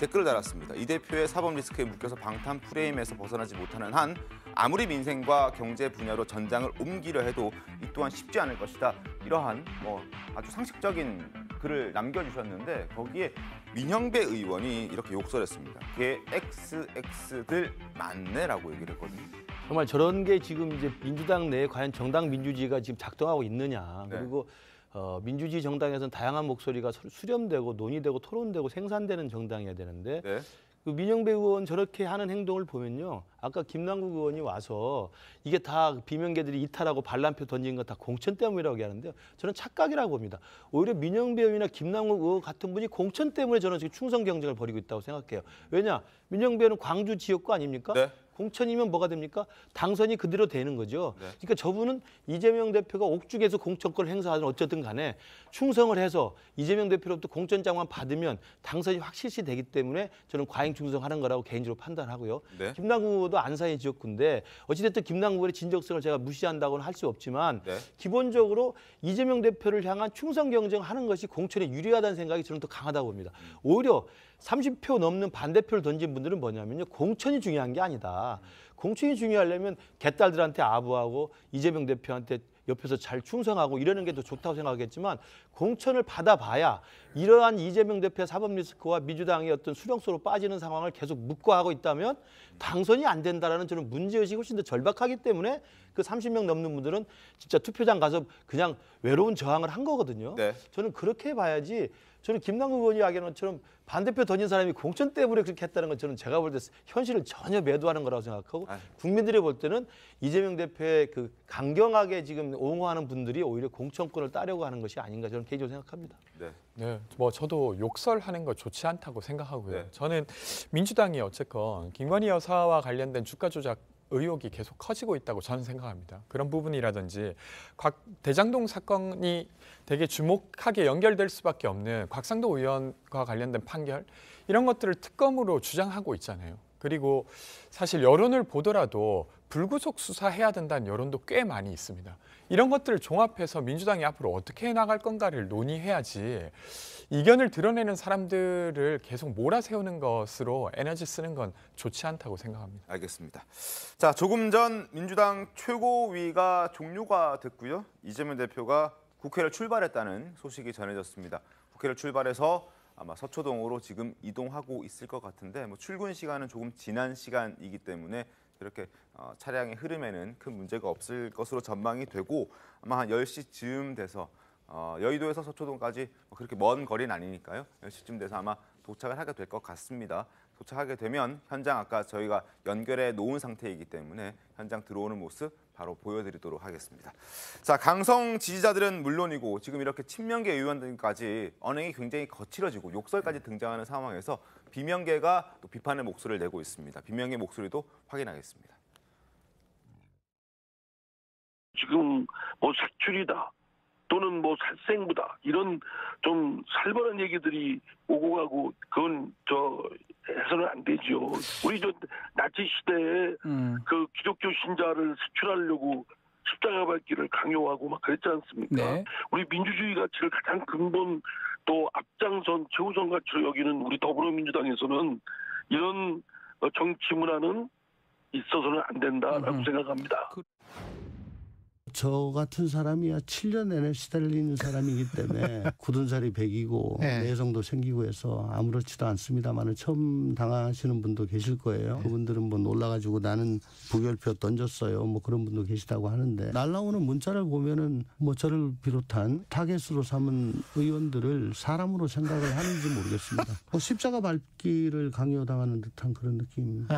댓글을 달았습니다. 이 대표의 사법 리스크에 묶여서 방탄 프레임에서 벗어나지 못하는 한 아무리 민생과 경제 분야로 전장을 옮기려 해도 이 또한 쉽지 않을 것이다. 이러한 아주 상식적인 글을 남겨주셨는데 거기에 민영배 의원이 이렇게 욕설했습니다. 걔 XX들 맞네라고 얘기를 했거든요. 정말 저런 게 지금 이제 민주당 내에 과연 정당 민주주의가 지금 작동하고 있느냐. 네. 그리고 민주주의 정당에서는 다양한 목소리가 수렴되고 논의되고 토론되고 생산되는 정당이어야 되는데 네. 그 민영배 의원 저렇게 하는 행동을 보면요. 아까 김남국 의원이 와서 이게 다 비명계들이 이탈하고 반란표 던진 거 다 공천 때문이라고 얘기하는데요. 저는 착각이라고 봅니다. 오히려 민영배 의원이나 김남국 의원 같은 분이 공천 때문에 저는 지금 충성 경쟁을 벌이고 있다고 생각해요. 왜냐? 민영배 의원은 광주 지역구 아닙니까? 네. 공천이면 뭐가 됩니까? 당선이 그대로 되는 거죠. 네. 그러니까 저분은 이재명 대표가 옥중에서 공천권을 행사하든 어쨌든 간에 충성을 해서 이재명 대표로부터 공천장만 받으면 당선이 확실시 되기 때문에 저는 과잉 충성하는 거라고 개인적으로 판단하고요. 네. 김남국 의원도 안산의 지역구인데 어찌됐든 김남국 의원의 진정성을 제가 무시한다고는 할 수 없지만 네. 기본적으로 이재명 대표를 향한 충성 경쟁하는 것이 공천에 유리하다는 생각이 저는 더 강하다고 봅니다. 오히려 30표 넘는 반대표를 던진 분들은 뭐냐면요. 공천이 중요한 게 아니다. 공천이 중요하려면 개딸들한테 아부하고 이재명 대표한테 옆에서 잘 충성하고 이러는 게 더 좋다고 생각하겠지만 공천을 받아봐야 이러한 이재명 대표의 사법 리스크와 민주당의 어떤 수렁수로 빠지는 상황을 계속 묵과하고 있다면 당선이 안 된다라는 저는 문제의식이 훨씬 더 절박하기 때문에 그 30명 넘는 분들은 진짜 투표장 가서 그냥 외로운 저항을 한 거거든요. 네. 저는 그렇게 봐야지. 저는 김남국 의원이 이야기하는 것처럼 반대표 던진 사람이 공천 때문에 그렇게 했다는 건 저는 제가 볼 때 현실을 전혀 매도하는 거라고 생각하고 국민들이 볼 때는 이재명 대표의 그 강경하게 지금 옹호하는 분들이 오히려 공천권을 따려고 하는 것이 아닌가 저는 개인적으로 생각합니다. 네, 뭐 저도 욕설하는 거 좋지 않다고 생각하고요. 네. 저는 민주당이 어쨌건 김건희 여사와 관련된 주가 조작 의혹이 계속 커지고 있다고 저는 생각합니다. 그런 부분이라든지 대장동 사건이 되게 주목하게 연결될 수밖에 없는 곽상도 의원과 관련된 판결 이런 것들을 특검으로 주장하고 있잖아요. 그리고 사실 여론을 보더라도 불구속 수사해야 된다는 여론도 꽤 많이 있습니다. 이런 것들을 종합해서 민주당이 앞으로 어떻게 해나갈 건가를 논의해야지 이견을 드러내는 사람들을 계속 몰아세우는 것으로 에너지 쓰는 건 좋지 않다고 생각합니다. 알겠습니다. 자, 조금 전 민주당 최고위가 종료가 됐고요. 이재명 대표가 국회를 출발했다는 소식이 전해졌습니다. 국회를 출발해서 아마 서초동으로 지금 이동하고 있을 것 같은데 출근 시간은 조금 지난 시간이기 때문에 이렇게 차량의 흐름에는 큰 문제가 없을 것으로 전망이 되고 아마 한 10시쯤 돼서 여의도에서 서초동까지 그렇게 먼 거리는 아니니까요. 10시쯤 돼서 아마 도착을 하게 될 것 같습니다. 도착하게 되면 현장 아까 저희가 연결해 놓은 상태이기 때문에 현장 들어오는 모습 바로 보여드리도록 하겠습니다. 자, 강성 지지자들은 물론이고 지금 이렇게 친명계 의원들까지 언행이 굉장히 거칠어지고 욕설까지 등장하는 상황에서 비명계가 또 비판의 목소리를 내고 있습니다. 비명계 목소리도 확인하겠습니다. 지금 뭐 색출이다 또는 뭐 살생부다 이런 좀 살벌한 얘기들이 오고 가고 그건 해서는 안 되죠. 우리 나치 시대에 그 기독교 신자를 색출하려고 십자가 밟기를 강요하고 막 그랬지 않습니까? 네. 우리 민주주의 가치를 가장 근본 또 앞장선 최우선 가치로 여기는 우리 더불어민주당에서는 이런 정치 문화는 있어서는 안 된다라고 생각합니다. 저 같은 사람이야 7년 내내 시달리는 사람이기 때문에 굳은 살이 배기고 내성도 생기고 해서 아무렇지도 않습니다만 처음 당하시는 분도 계실 거예요. 그분들은 뭐 놀라가지고 나는 부결표 던졌어요. 뭐 그런 분도 계시다고 하는데 날라오는 문자를 보면은 뭐 저를 비롯한 타겟으로 삼은 의원들을 사람으로 생각을 하는지 모르겠습니다. 십자가 밟기를 강요당하는 듯한 그런 느낌.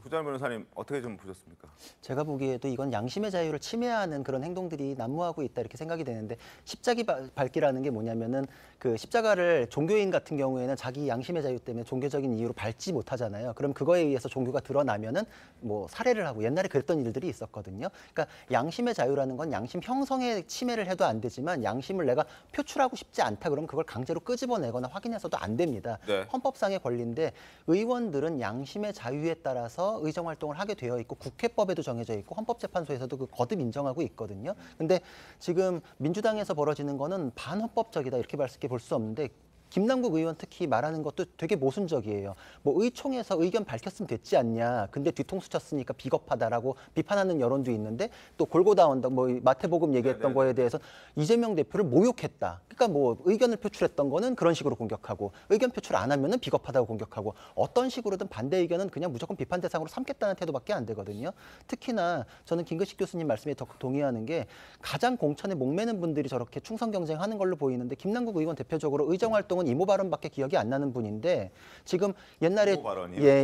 구자현 변호사님 어떻게 좀 보셨습니까? 제가 보기에도 이건 양심의 자유를 침해하는 그런 행동들이 난무하고 있다 이렇게 생각이 되는데 십자가 밟기라는 게 뭐냐면은 그 십자가를 종교인 같은 경우에는 자기 양심의 자유 때문에 종교적인 이유로 밟지 못하잖아요. 그럼 그거에 의해서 종교가 드러나면은 뭐 살해를 하고 옛날에 그랬던 일들이 있었거든요. 그러니까 양심의 자유라는 건 양심 형성에 침해를 해도 안 되지만 양심을 내가 표출하고 싶지 않다 그러면 그걸 강제로 끄집어내거나 확인해서도 안 됩니다. 네. 헌법상의 권리인데 의원들은 양심의 자유에 따라서 의정 활동을 하게 되어 있고 국회법에도 정해져 있고 헌법재판소에서도 그 거듭 인정하고 있거든요. 근데 지금 민주당에서 벌어지는 거는 반헌법적이다 이렇게 말씀해 볼 수 없는데 김남국 의원 특히 말하는 것도 되게 모순적이에요. 뭐 의총에서 의견 밝혔으면 됐지 않냐. 근데 뒤통수 쳤으니까 비겁하다라고 비판하는 여론도 있는데 또 골고다 언덕 뭐 마태복음 얘기했던 거에 대해서 이재명 대표를 모욕했다. 그러니까 뭐 의견을 표출했던 거는 그런 식으로 공격하고 의견 표출 안 하면은 비겁하다고 공격하고 어떤 식으로든 반대 의견은 그냥 무조건 비판 대상으로 삼겠다는 태도밖에 안 되거든요. 특히나 저는 김근식 교수님 말씀에 더 동의하는 게 가장 공천에 목매는 분들이 저렇게 충성 경쟁하는 걸로 보이는데 김남국 의원 대표적으로 의정 활동 이모 발언밖에 기억이 안 나는 분인데 지금 옛날에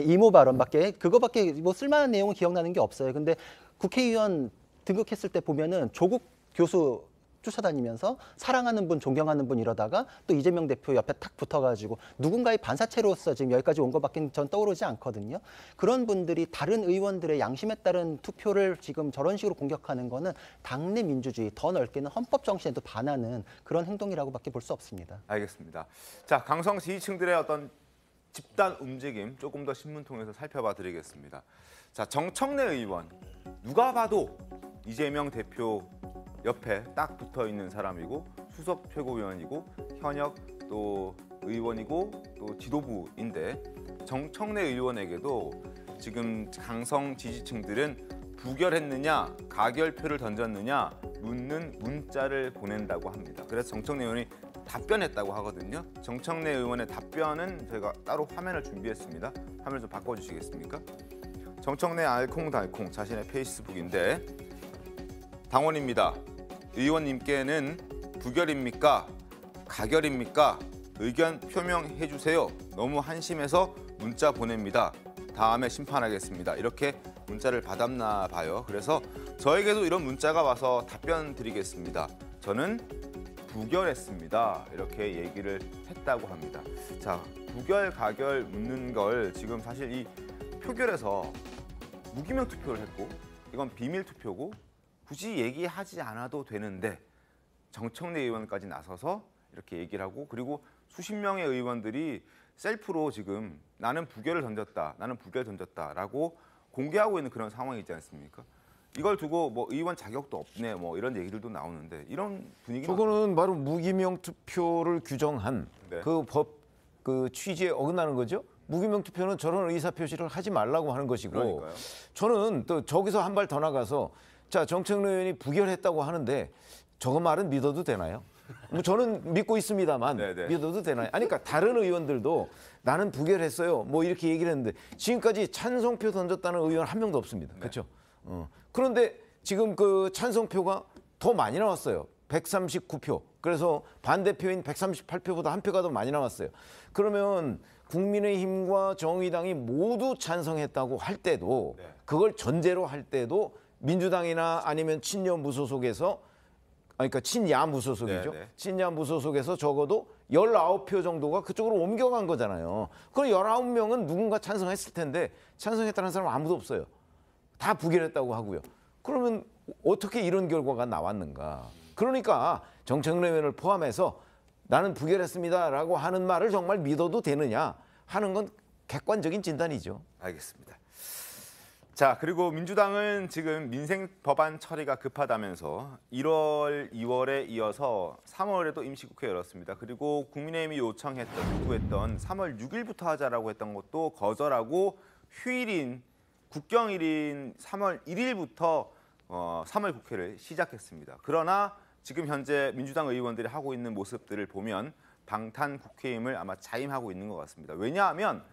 이모 발언밖에 그거밖에 뭐 쓸만한 내용은 기억나는 게 없어요. 근데 국회의원 등극했을 때 보면은 조국 교수 쫓아다니면서 사랑하는 분, 존경하는 분 이러다가 또 이재명 대표 옆에 탁 붙어가지고 누군가의 반사체로서 지금 여기까지 온 것밖에 전 떠오르지 않거든요. 그런 분들이 다른 의원들의 양심에 따른 투표를 지금 저런 식으로 공격하는 거는 당내 민주주의, 더 넓게는 헌법 정신에도 반하는 그런 행동이라고밖에 볼 수 없습니다. 알겠습니다. 자, 강성 지지층들의 어떤 집단 움직임 조금 더 신문 통해서 살펴봐 드리겠습니다. 자, 정청래 의원 누가 봐도 이재명 대표 옆에 딱 붙어 있는 사람이고 수석 최고위원이고 현역 또 의원이고 또 지도부인데 정청래 의원에게도 지금 강성 지지층들은 부결했느냐, 가결표를 던졌느냐 묻는 문자를 보낸다고 합니다. 그래서 정청래 의원이 답변했다고 하거든요. 정청래 의원의 답변은 저희가 따로 화면을 준비했습니다. 화면을 좀 바꿔주시겠습니까? 정청래 알콩달콩 자신의 페이스북인데 당원입니다. 의원님께는 부결입니까? 가결입니까? 의견 표명해 주세요. 너무 한심해서 문자 보냅니다. 다음에 심판하겠습니다. 이렇게 문자를 받았나 봐요. 그래서 저에게도 이런 문자가 와서 답변 드리겠습니다. 저는 부결했습니다. 이렇게 얘기를 했다고 합니다. 자, 부결, 가결 묻는 걸 지금 사실 이 표결에서 무기명 투표를 했고 이건 비밀 투표고 굳이 얘기하지 않아도 되는데 정청래 의원까지 나서서 이렇게 얘기를 하고 그리고 수십 명의 의원들이 셀프로 지금 나는 부결을 던졌다, 나는 부결 던졌다라고 공개하고 있는 그런 상황이지 않습니까? 이걸 두고 뭐 의원 자격도 없네, 뭐 이런 얘기들도 나오는데 이런 분위기는 저거는 바로 무기명 투표를 규정한 네. 그 법 그 취지에 어긋나는 거죠. 무기명 투표는 저런 의사 표시를 하지 말라고 하는 것이고 그러니까요. 저는 또 저기서 한 발 더 나가서 자 정청래 의원이 부결했다고 하는데 저거 말은 믿어도 되나요? 뭐 저는 믿고 있습니다만 네네. 믿어도 되나요? 아니 그러니까 다른 의원들도 나는 부결했어요. 뭐 이렇게 얘기를 했는데 지금까지 찬성표 던졌다는 의원 한 명도 없습니다. 그렇죠? 그런데 지금 그 찬성표가 더 많이 나왔어요. 139표. 그래서 반대표인 138표보다 한 표가 더 많이 나왔어요. 그러면 국민의힘과 정의당이 모두 찬성했다고 할 때도 그걸 전제로 할 때도 민주당이나 아니면 친여 무소속에서 그러니까 친야 무소속이죠. 네네. 친야 무소속에서 적어도 19표 정도가 그쪽으로 옮겨간 거잖아요. 그럼 19명은 누군가 찬성했을 텐데 찬성했다는 사람 아무도 없어요. 다 부결했다고 하고요. 그러면 어떻게 이런 결과가 나왔는가. 그러니까 정청래 의원을 포함해서 나는 부결했습니다라고 하는 말을 정말 믿어도 되느냐 하는 건 객관적인 진단이죠. 알겠습니다. 자, 그리고 민주당은 지금 민생 법안 처리가 급하다면서 1월, 2월에 이어서 3월에도 임시국회 열었습니다. 그리고 국민의힘이 요구했던 3월 6일부터 하자라고 했던 것도 거절하고 휴일인 국경일인 3월 1일부터 3월 국회를 시작했습니다. 그러나 지금 현재 민주당 의원들이 하고 있는 모습들을 보면 방탄 국회임을 아마 자임하고 있는 것 같습니다. 왜냐하면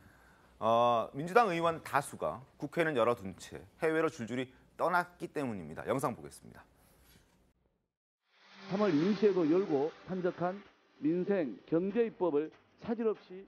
민주당 의원 다수가 국회는 열어둔 채 해외로 줄줄이 떠났기 때문입니다. 영상 보겠습니다. 3월 임시회도 열고 탄적한 민생 경제 입법을 차질 없이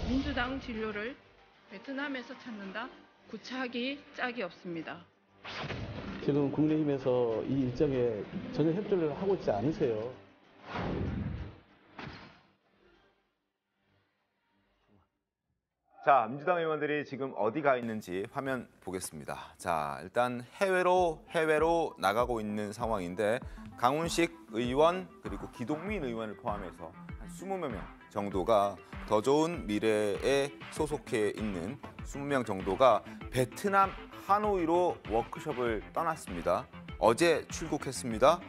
민주당 진료를 베트남에서 찾는다? 구차하기 짝이 없습니다. 지금 국민의힘에서 이 일정에 전혀 협조를 하고 있지 않으세요. 자, 민주당 의원들이 지금 어디 가 있는지 화면 보겠습니다. 자, 일단 해외로 나가고 있는 상황인데 강훈식 의원 그리고 기동민 의원을 포함해서 한 20여 명 정도가 더 좋은 미래에 소속해 있는 20명 정도가 베트남 하노이로 워크숍을 떠났습니다. 어제 출국했습니다.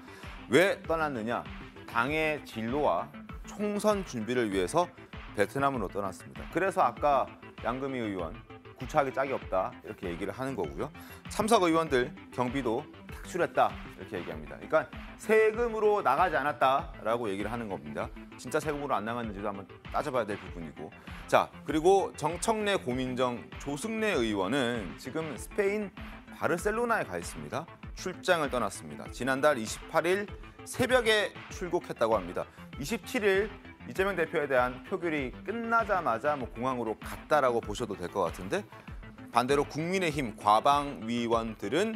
왜 떠났느냐? 당의 진로와 총선 준비를 위해서 베트남으로 떠났습니다. 그래서 아까 양금희 의원 구차하게 짝이 없다 이렇게 얘기를 하는 거고요. 참석 의원들 경비도 탁출했다 이렇게 얘기합니다. 그러니까 세금으로 나가지 않았다라고 얘기를 하는 겁니다. 진짜 세금으로 안 나갔는지도 한번 따져봐야 될 부분이고. 자, 그리고 정청래, 고민정, 조승래 의원은 지금 스페인 바르셀로나에 가 있습니다. 출장을 떠났습니다. 지난달 28일 새벽에 출국했다고 합니다. 27일 이재명 대표에 대한 표결이 끝나자마자 공항으로 갔다라고 보셔도 될 것 같은데 반대로 국민의힘 과방 위원들은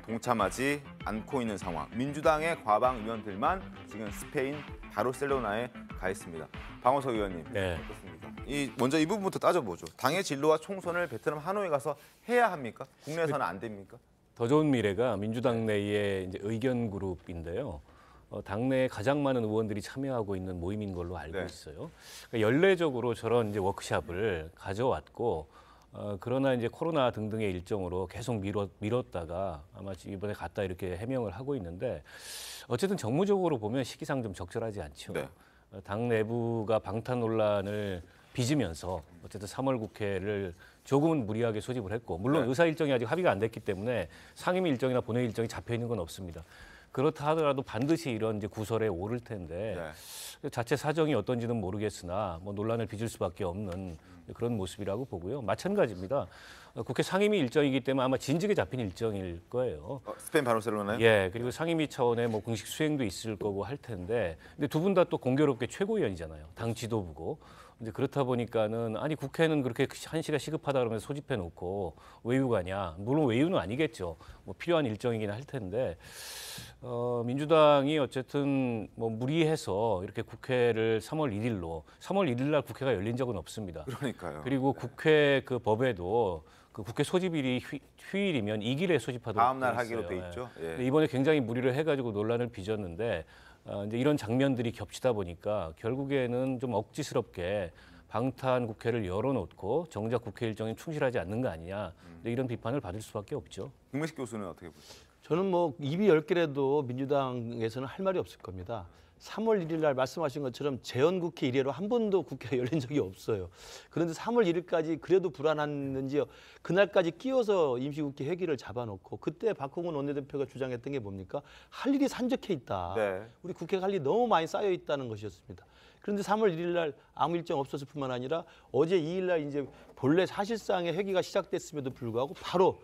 동참하지 않고 있는 상황. 민주당의 과방 위원들만 지금 스페인 바르셀로나에 가 있습니다. 방호석 의원님, 네. 어떻습니까? 먼저 이 부분부터 따져보죠. 당의 진로와 총선을 베트남 하노이에 가서 해야 합니까? 국내에서는 안 됩니까? 더 좋은 미래가 민주당 내의 이제 의견 그룹인데요. 당내에 가장 많은 의원들이 참여하고 있는 모임인 걸로 알고 있어요. 그러니까 연례적으로 저런 이제 워크샵을 가져왔고 그러나 이제 코로나 등등의 일정으로 계속 미뤘다가 아마 이번에 갔다 이렇게 해명을 하고 있는데 어쨌든 정무적으로 보면 시기상 좀 적절하지 않죠. 당 내부가 방탄 논란을 빚으면서 어쨌든 3월 국회를 조금은 무리하게 소집을 했고 물론 의사 일정이 아직 합의가 안 됐기 때문에 상임위 일정이나 본회의 일정이 잡혀 있는 건 없습니다. 그렇다 하더라도 반드시 이런 이제 구설에 오를 텐데 자체 사정이 어떤지는 모르겠으나 뭐 논란을 빚을 수밖에 없는 그런 모습이라고 보고요. 마찬가지입니다. 국회 상임위 일정이기 때문에 아마 진즉에 잡힌 일정일 거예요. 스페인 바르셀로나요? 예, 그리고 상임위 차원의 뭐 공식 수행도 있을 거고 할 텐데, 근데 두 분 다 또 공교롭게 최고위원이잖아요. 당 지도부고. 이제 그렇다 보니까는 아니 국회는 그렇게 한시가 시급하다 그러면서 소집해 놓고 외유가냐? 물론 외유는 아니겠죠. 뭐 필요한 일정이긴 할 텐데 민주당이 어쨌든 뭐 무리해서 이렇게 국회를 3월 1일 날 국회가 열린 적은 없습니다. 그러니까요. 그리고 국회 그 법에도 그 국회 소집일이 휴일이면 2일에 소집하도록 다음 날 돼 하기로 있어요. 돼 있죠. 예. 근데 이번에 굉장히 무리를 해가지고 논란을 빚었는데 이제 이런 장면들이 겹치다 보니까 결국에는 좀 억지스럽게 방탄 국회를 열어놓고 정작 국회 일정에 충실하지 않는 거 아니냐. 이런 비판을 받을 수밖에 없죠. 김문식 교수는 어떻게 보세요? 저는 뭐 입이 10개라도 민주당에서는 할 말이 없을 겁니다. 3월 1일 날 말씀하신 것처럼 재헌국회 이래로 한 번도 국회가 열린 적이 없어요. 그런데 3월 1일까지 그래도 불안했는지 그날까지 끼워서 임시국회 회기를 잡아놓고 그때 박홍근 원내대표가 주장했던 게 뭡니까? 할 일이 산적해 있다. 우리 국회가 할 일이 너무 많이 쌓여 있다는 것이었습니다. 그런데 3월 1일 날 아무 일정 없었을 뿐만 아니라 어제 2일 날 이제 본래 사실상의 회기가 시작됐음에도 불구하고 바로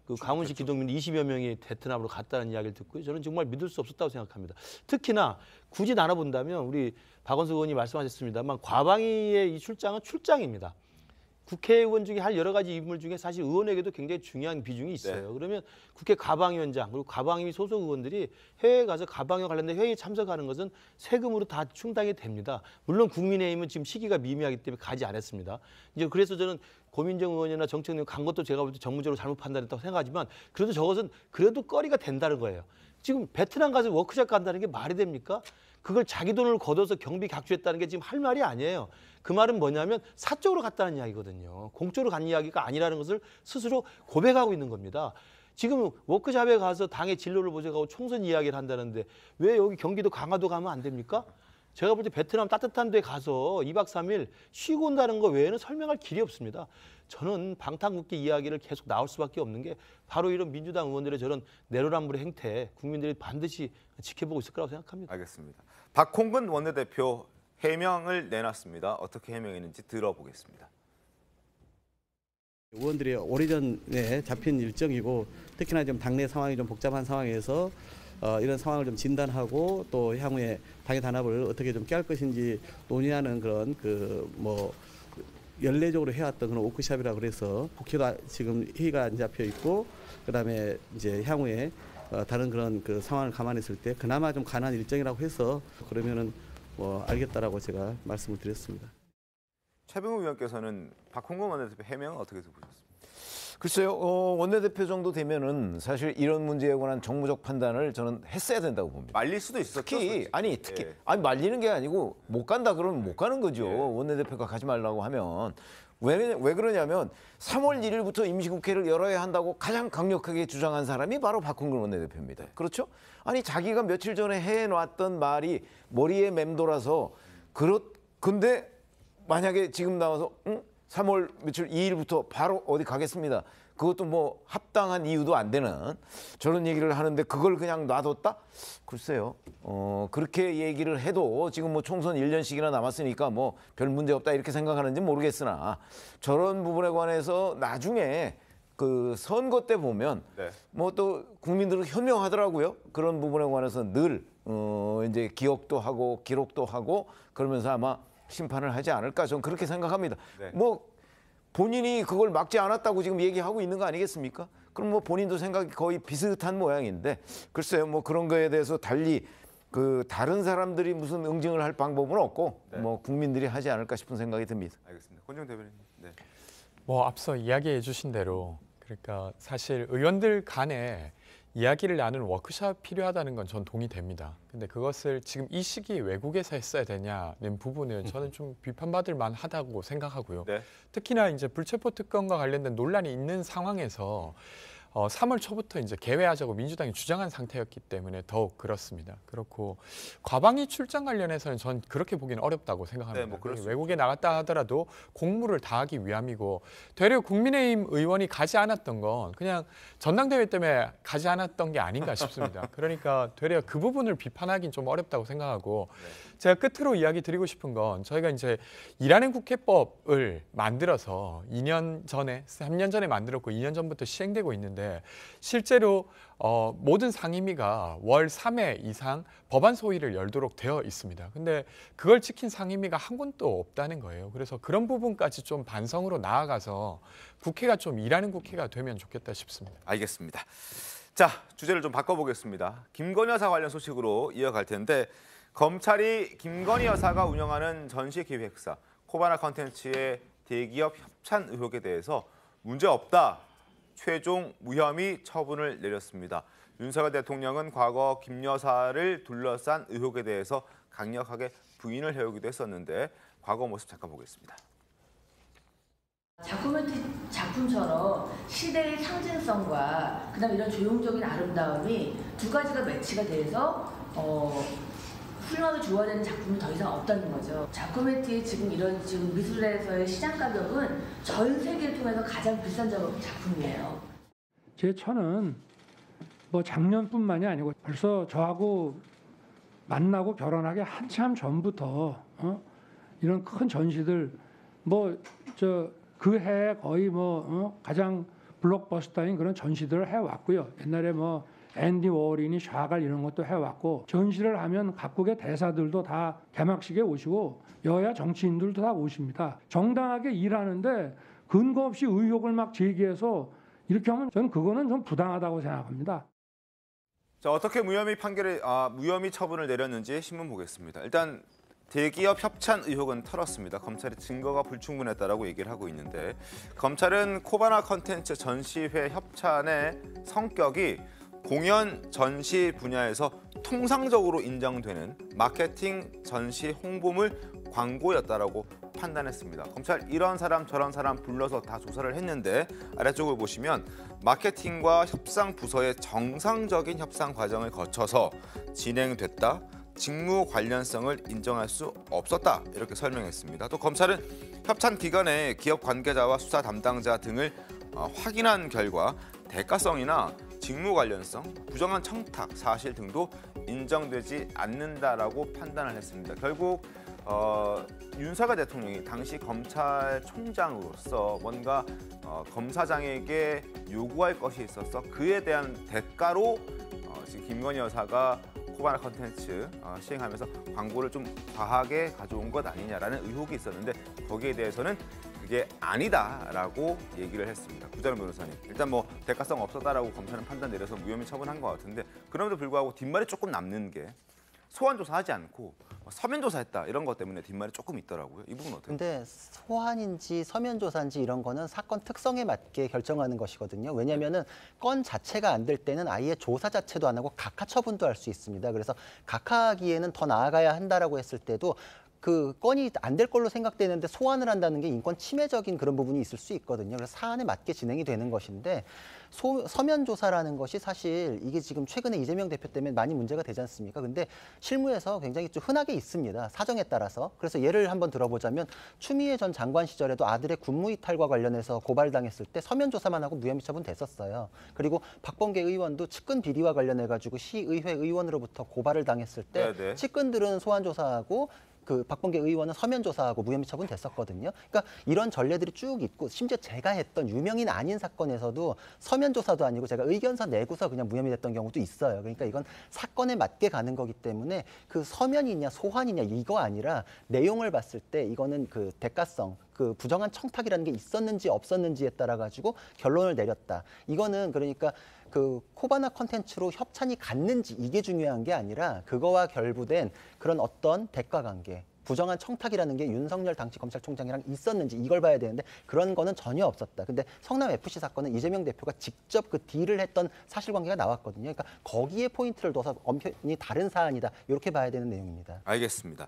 그 강훈식 기동민 20여 명이 베트남으로 갔다는 이야기를 듣고요. 저는 정말 믿을 수 없었다고 생각합니다. 특히나 굳이 나눠본다면 우리 박원석 의원이 말씀하셨습니다만 과방위의 이 출장은 출장입니다. 국회의원 중에 할 여러 가지 임무 중에 사실 의원에게도 굉장히 중요한 비중이 있어요. 그러면 국회 과방위원장 그리고 과방위 소속 의원들이 해외에 가서 과방위와 관련된 회의에 참석하는 것은 세금으로 다 충당이 됩니다. 물론 국민의힘은 지금 시기가 미미하기 때문에 가지 않았습니다. 이제 그래서 저는 고민정 의원이나 정청래 의원 간 것도 제가 볼 때 정무적으로 잘못 판단했다고 생각하지만 그래도 저것은 그래도 거리가 된다는 거예요. 지금 베트남 가서 워크숍 간다는 게 말이 됩니까? 그걸 자기 돈을 걷어서 경비 각주했다는 게 지금 할 말이 아니에요. 그 말은 뭐냐면 사적으로 갔다는 이야기거든요. 공적으로 간 이야기가 아니라는 것을 스스로 고백하고 있는 겁니다. 지금 워크숍에 가서 당의 진로를 모색하고 총선 이야기를 한다는데 왜 여기 경기도 강화도 가면 안 됩니까? 제가 볼 때 베트남 따뜻한 데 가서 2박 3일 쉬고 온다는 거 외에는 설명할 길이 없습니다. 저는 방탄국회 이야기를 계속 나올 수밖에 없는 게 바로 이런 민주당 의원들의 저런 내로남불의 행태 국민들이 반드시 지켜보고 있을 거라고 생각합니다. 알겠습니다. 박홍근 원내대표 해명을 내놨습니다. 어떻게 해명했는지 들어보겠습니다. 의원들이 오래전에 잡힌 일정이고 특히나 좀 당내 상황이 좀 복잡한 상황에서 이런 상황을 좀 진단하고 또 향후에 당의 단합을 어떻게 좀 깨할 것인지 논의하는 그런 연례적으로 해왔던 그런 워크숍이라 그래서 국회도 지금 회의가 안 잡혀 있고 그다음에 이제 향후에 다른 그런 그 상황을 감안했을 때 그나마 좀 가능한 일정이라고 해서 그러면은 알겠다라고 제가 말씀을 드렸습니다. 최병우 위원께서는 박홍근 원내대표 해명은 어떻게 보셨습니까? 글쎄요, 원내대표 정도 되면은 사실 이런 문제에 관한 정무적 판단을 저는 했어야 된다고 봅니다. 말릴 수도 있었죠. 특히 아니 말리는 게 아니고 못 간다 그러면 못 가는 거죠. 원내대표가 가지 말라고 하면 왜 그러냐면 3월 1일부터 임시국회를 열어야 한다고 가장 강력하게 주장한 사람이 바로 박홍근 원내대표입니다. 그렇죠? 아니 자기가 며칠 전에 해놨던 말이 머리에 맴돌아서 근데 만약에 지금 나와서 3월 며칠 2일부터 바로 어디 가겠습니다. 그것도 뭐 합당한 이유도 안 되는 저런 얘기를 하는데 그걸 그냥 놔뒀다? 글쎄요. 그렇게 얘기를 해도 지금 뭐 총선 1년씩이나 남았으니까 뭐 별 문제 없다 이렇게 생각하는지 모르겠으나 저런 부분에 관해서 나중에 그 선거 때 보면 뭐 또 국민들은 현명하더라고요. 그런 부분에 관해서 늘 이제 기억도 하고 기록도 하고 그러면서 아마 심판을 하지 않을까 저는 그렇게 생각합니다. 뭐 본인이 그걸 막지 않았다고 지금 얘기하고 있는 거 아니겠습니까? 그럼 뭐 본인도 생각이 거의 비슷한 모양인데 글쎄요 뭐 그런 거에 대해서 달리 그 다른 사람들이 무슨 응징을 할 방법은 없고 뭐 국민들이 하지 않을까 싶은 생각이 듭니다. 알겠습니다. 권정 대변인. 앞서 이야기해 주신 대로 그러니까 사실 의원들 간에 이야기를 나누는 워크숍이 필요하다는 건 전 동의됩니다. 근데 그것을 지금 이 시기에 외국에서 했어야 되냐는 부분은 저는 좀 비판받을 만하다고 생각하고요. 네. 특히나 이제 불체포 특권과 관련된 논란이 있는 상황에서 3월 초부터 이제 개회하자고 민주당이 주장한 상태였기 때문에 더욱 그렇습니다. 그렇고 과방위 출장 관련해서는 전 그렇게 보기는 어렵다고 생각합니다. 네, 뭐 그럴 수 외국에 나갔다 하더라도 공무를 다하기 위함이고 되려 국민의힘 의원이 가지 않았던 건 그냥 전당대회 때문에 가지 않았던 게 아닌가 싶습니다. 그러니까 되려 그 부분을 비판하기는 좀 어렵다고 생각하고 제가 끝으로 이야기 드리고 싶은 건 저희가 이제 일하는 국회법을 만들어서 2년 전에, 3년 전에 만들었고 2년 전부터 시행되고 있는데 실제로 모든 상임위가 월 3회 이상 법안 소위를 열도록 되어 있습니다. 근데 그걸 지킨 상임위가 한 군도 없다는 거예요. 그래서 그런 부분까지 좀 반성으로 나아가서 국회가 좀 일하는 국회가 되면 좋겠다 싶습니다. 알겠습니다. 자, 주제를 좀 바꿔보겠습니다. 김건희 여사 관련 소식으로 이어갈 텐데 검찰이 김건희 여사가 운영하는 전시기획사 코바나 컨텐츠의 대기업 협찬 의혹에 대해서 문제없다, 최종 무혐의 처분을 내렸습니다. 윤석열 대통령은 과거 김 여사를 둘러싼 의혹에 대해서 강력하게 부인을 해오기도 했었는데 과거 모습 잠깐 보겠습니다. 작품처럼 시대의 상징성과 그다음 이런 조형적인 아름다움이 두 가지가 매치가 돼서 훌륭하게 조화되는 작품이 더 이상 없다는 거죠. 자코메티의 지금 미술에서의 시장 가격은 전 세계를 통해서 가장 비싼 작품이에요. 제 처는 뭐 작년뿐만이 아니고 벌써 저하고 만나고 결혼하기 한참 전부터 이런 큰 전시들 그 해에 거의 가장 블록버스터인 그런 전시들을 해왔고요. 옛날에 앤디 워홀이니 샤갈 이런 것도 해왔고 전시를 하면 각국의 대사들도 다 개막식에 오시고 여야 정치인들도 다 오십니다. 정당하게 일하는데 근거 없이 의혹을 막 제기해서 이렇게 하면 저는 그거는 좀 부당하다고 생각합니다. 자, 어떻게 무혐의 처분을 내렸는지 신문 보겠습니다. 일단 대기업 협찬 의혹은 털었습니다. 검찰이 증거가 불충분했다라고 얘기를 하고 있는데 검찰은 코바나 컨텐츠 전시회 협찬의 성격이 공연 전시 분야에서 통상적으로 인정되는 마케팅 전시 홍보물 광고였다라고 판단했습니다. 검찰 이런 사람 저런 사람 불러서 다 조사를 했는데 아래쪽을 보시면 마케팅과 협상 부서의 정상적인 협상 과정을 거쳐서 진행됐다. 직무 관련성을 인정할 수 없었다. 이렇게 설명했습니다. 또 검찰은 협찬 기간에 기업 관계자와 수사 담당자 등을 확인한 결과 대가성이나 직무 관련성, 부정한 청탁 사실 등도 인정되지 않는다라고 판단을 했습니다. 결국 윤석열 대통령이 당시 검찰총장으로서 뭔가 검사장에게 요구할 것이 있어서 그에 대한 대가로 지금 김건희 여사가 코바나 컨텐츠 시행하면서 광고를 좀 과하게 가져온 것 아니냐라는 의혹이 있었는데 거기에 대해서는 그게 아니다라고 얘기를 했습니다. 구자룡 변호사님. 일단 대가성 없었다라고 검찰은 판단 내려서 무혐의 처분한 것 같은데 그럼에도 불구하고 뒷말이 조금 남는 게 소환 조사하지 않고 서면 조사했다 이런 것 때문에 뒷말이 조금 있더라고요. 이 부분은 어떻게? 근데 소환인지 서면 조사인지 이런 거는 사건 특성에 맞게 결정하는 것이거든요. 왜냐하면은 건 자체가 안 될 때는 아예 조사 자체도 안 하고 각하 처분도 할 수 있습니다. 그래서 각하하기에는 더 나아가야 한다라고 했을 때도 그 건이 안 될 걸로 생각되는데 소환을 한다는 게 인권 침해적인 그런 부분이 있을 수 있거든요. 그래서 사안에 맞게 진행이 되는 것인데 서면 조사라는 것이 사실 이게 지금 최근에 이재명 대표 때문에 많이 문제가 되지 않습니까? 근데 실무에서 굉장히 좀 흔하게 있습니다. 사정에 따라서. 그래서 예를 한번 들어보자면 추미애 전 장관 시절에도 아들의 군무 이탈과 관련해서 고발당했을 때 서면 조사만 하고 무혐의 처분 됐었어요. 그리고 박범계 의원도 측근 비리와 관련해 가지고 시의회 의원으로부터 고발을 당했을 때 네네. 측근들은 소환 조사하고 그 박범계 의원은 서면 조사하고 무혐의 처분 됐었거든요. 그러니까 이런 전례들이 쭉 있고 심지어 제가 했던 유명인 아닌 사건에서도 서면 조사도 아니고 제가 의견서 내고서 그냥 무혐의 됐던 경우도 있어요. 그러니까 이건 사건에 맞게 가는 거기 때문에 그 서면이냐 소환이냐 이거 아니라 내용을 봤을 때 이거는 그 대가성, 그 부정한 청탁이라는 게 있었는지 없었는지에 따라 가지고 결론을 내렸다. 이거는 그러니까 그 코바나 컨텐츠로 협찬이 갔는지 이게 중요한 게 아니라 그거와 결부된 그런 어떤 대가 관계, 부정한 청탁이라는 게 윤석열 당시 검찰총장이랑 있었는지 이걸 봐야 되는데 그런 거는 전혀 없었다. 근데 성남 FC 사건은 이재명 대표가 직접 그 딜을 했던 사실관계가 나왔거든요. 그러니까 거기에 포인트를 둬서 엄연히 다른 사안이다. 이렇게 봐야 되는 내용입니다. 알겠습니다.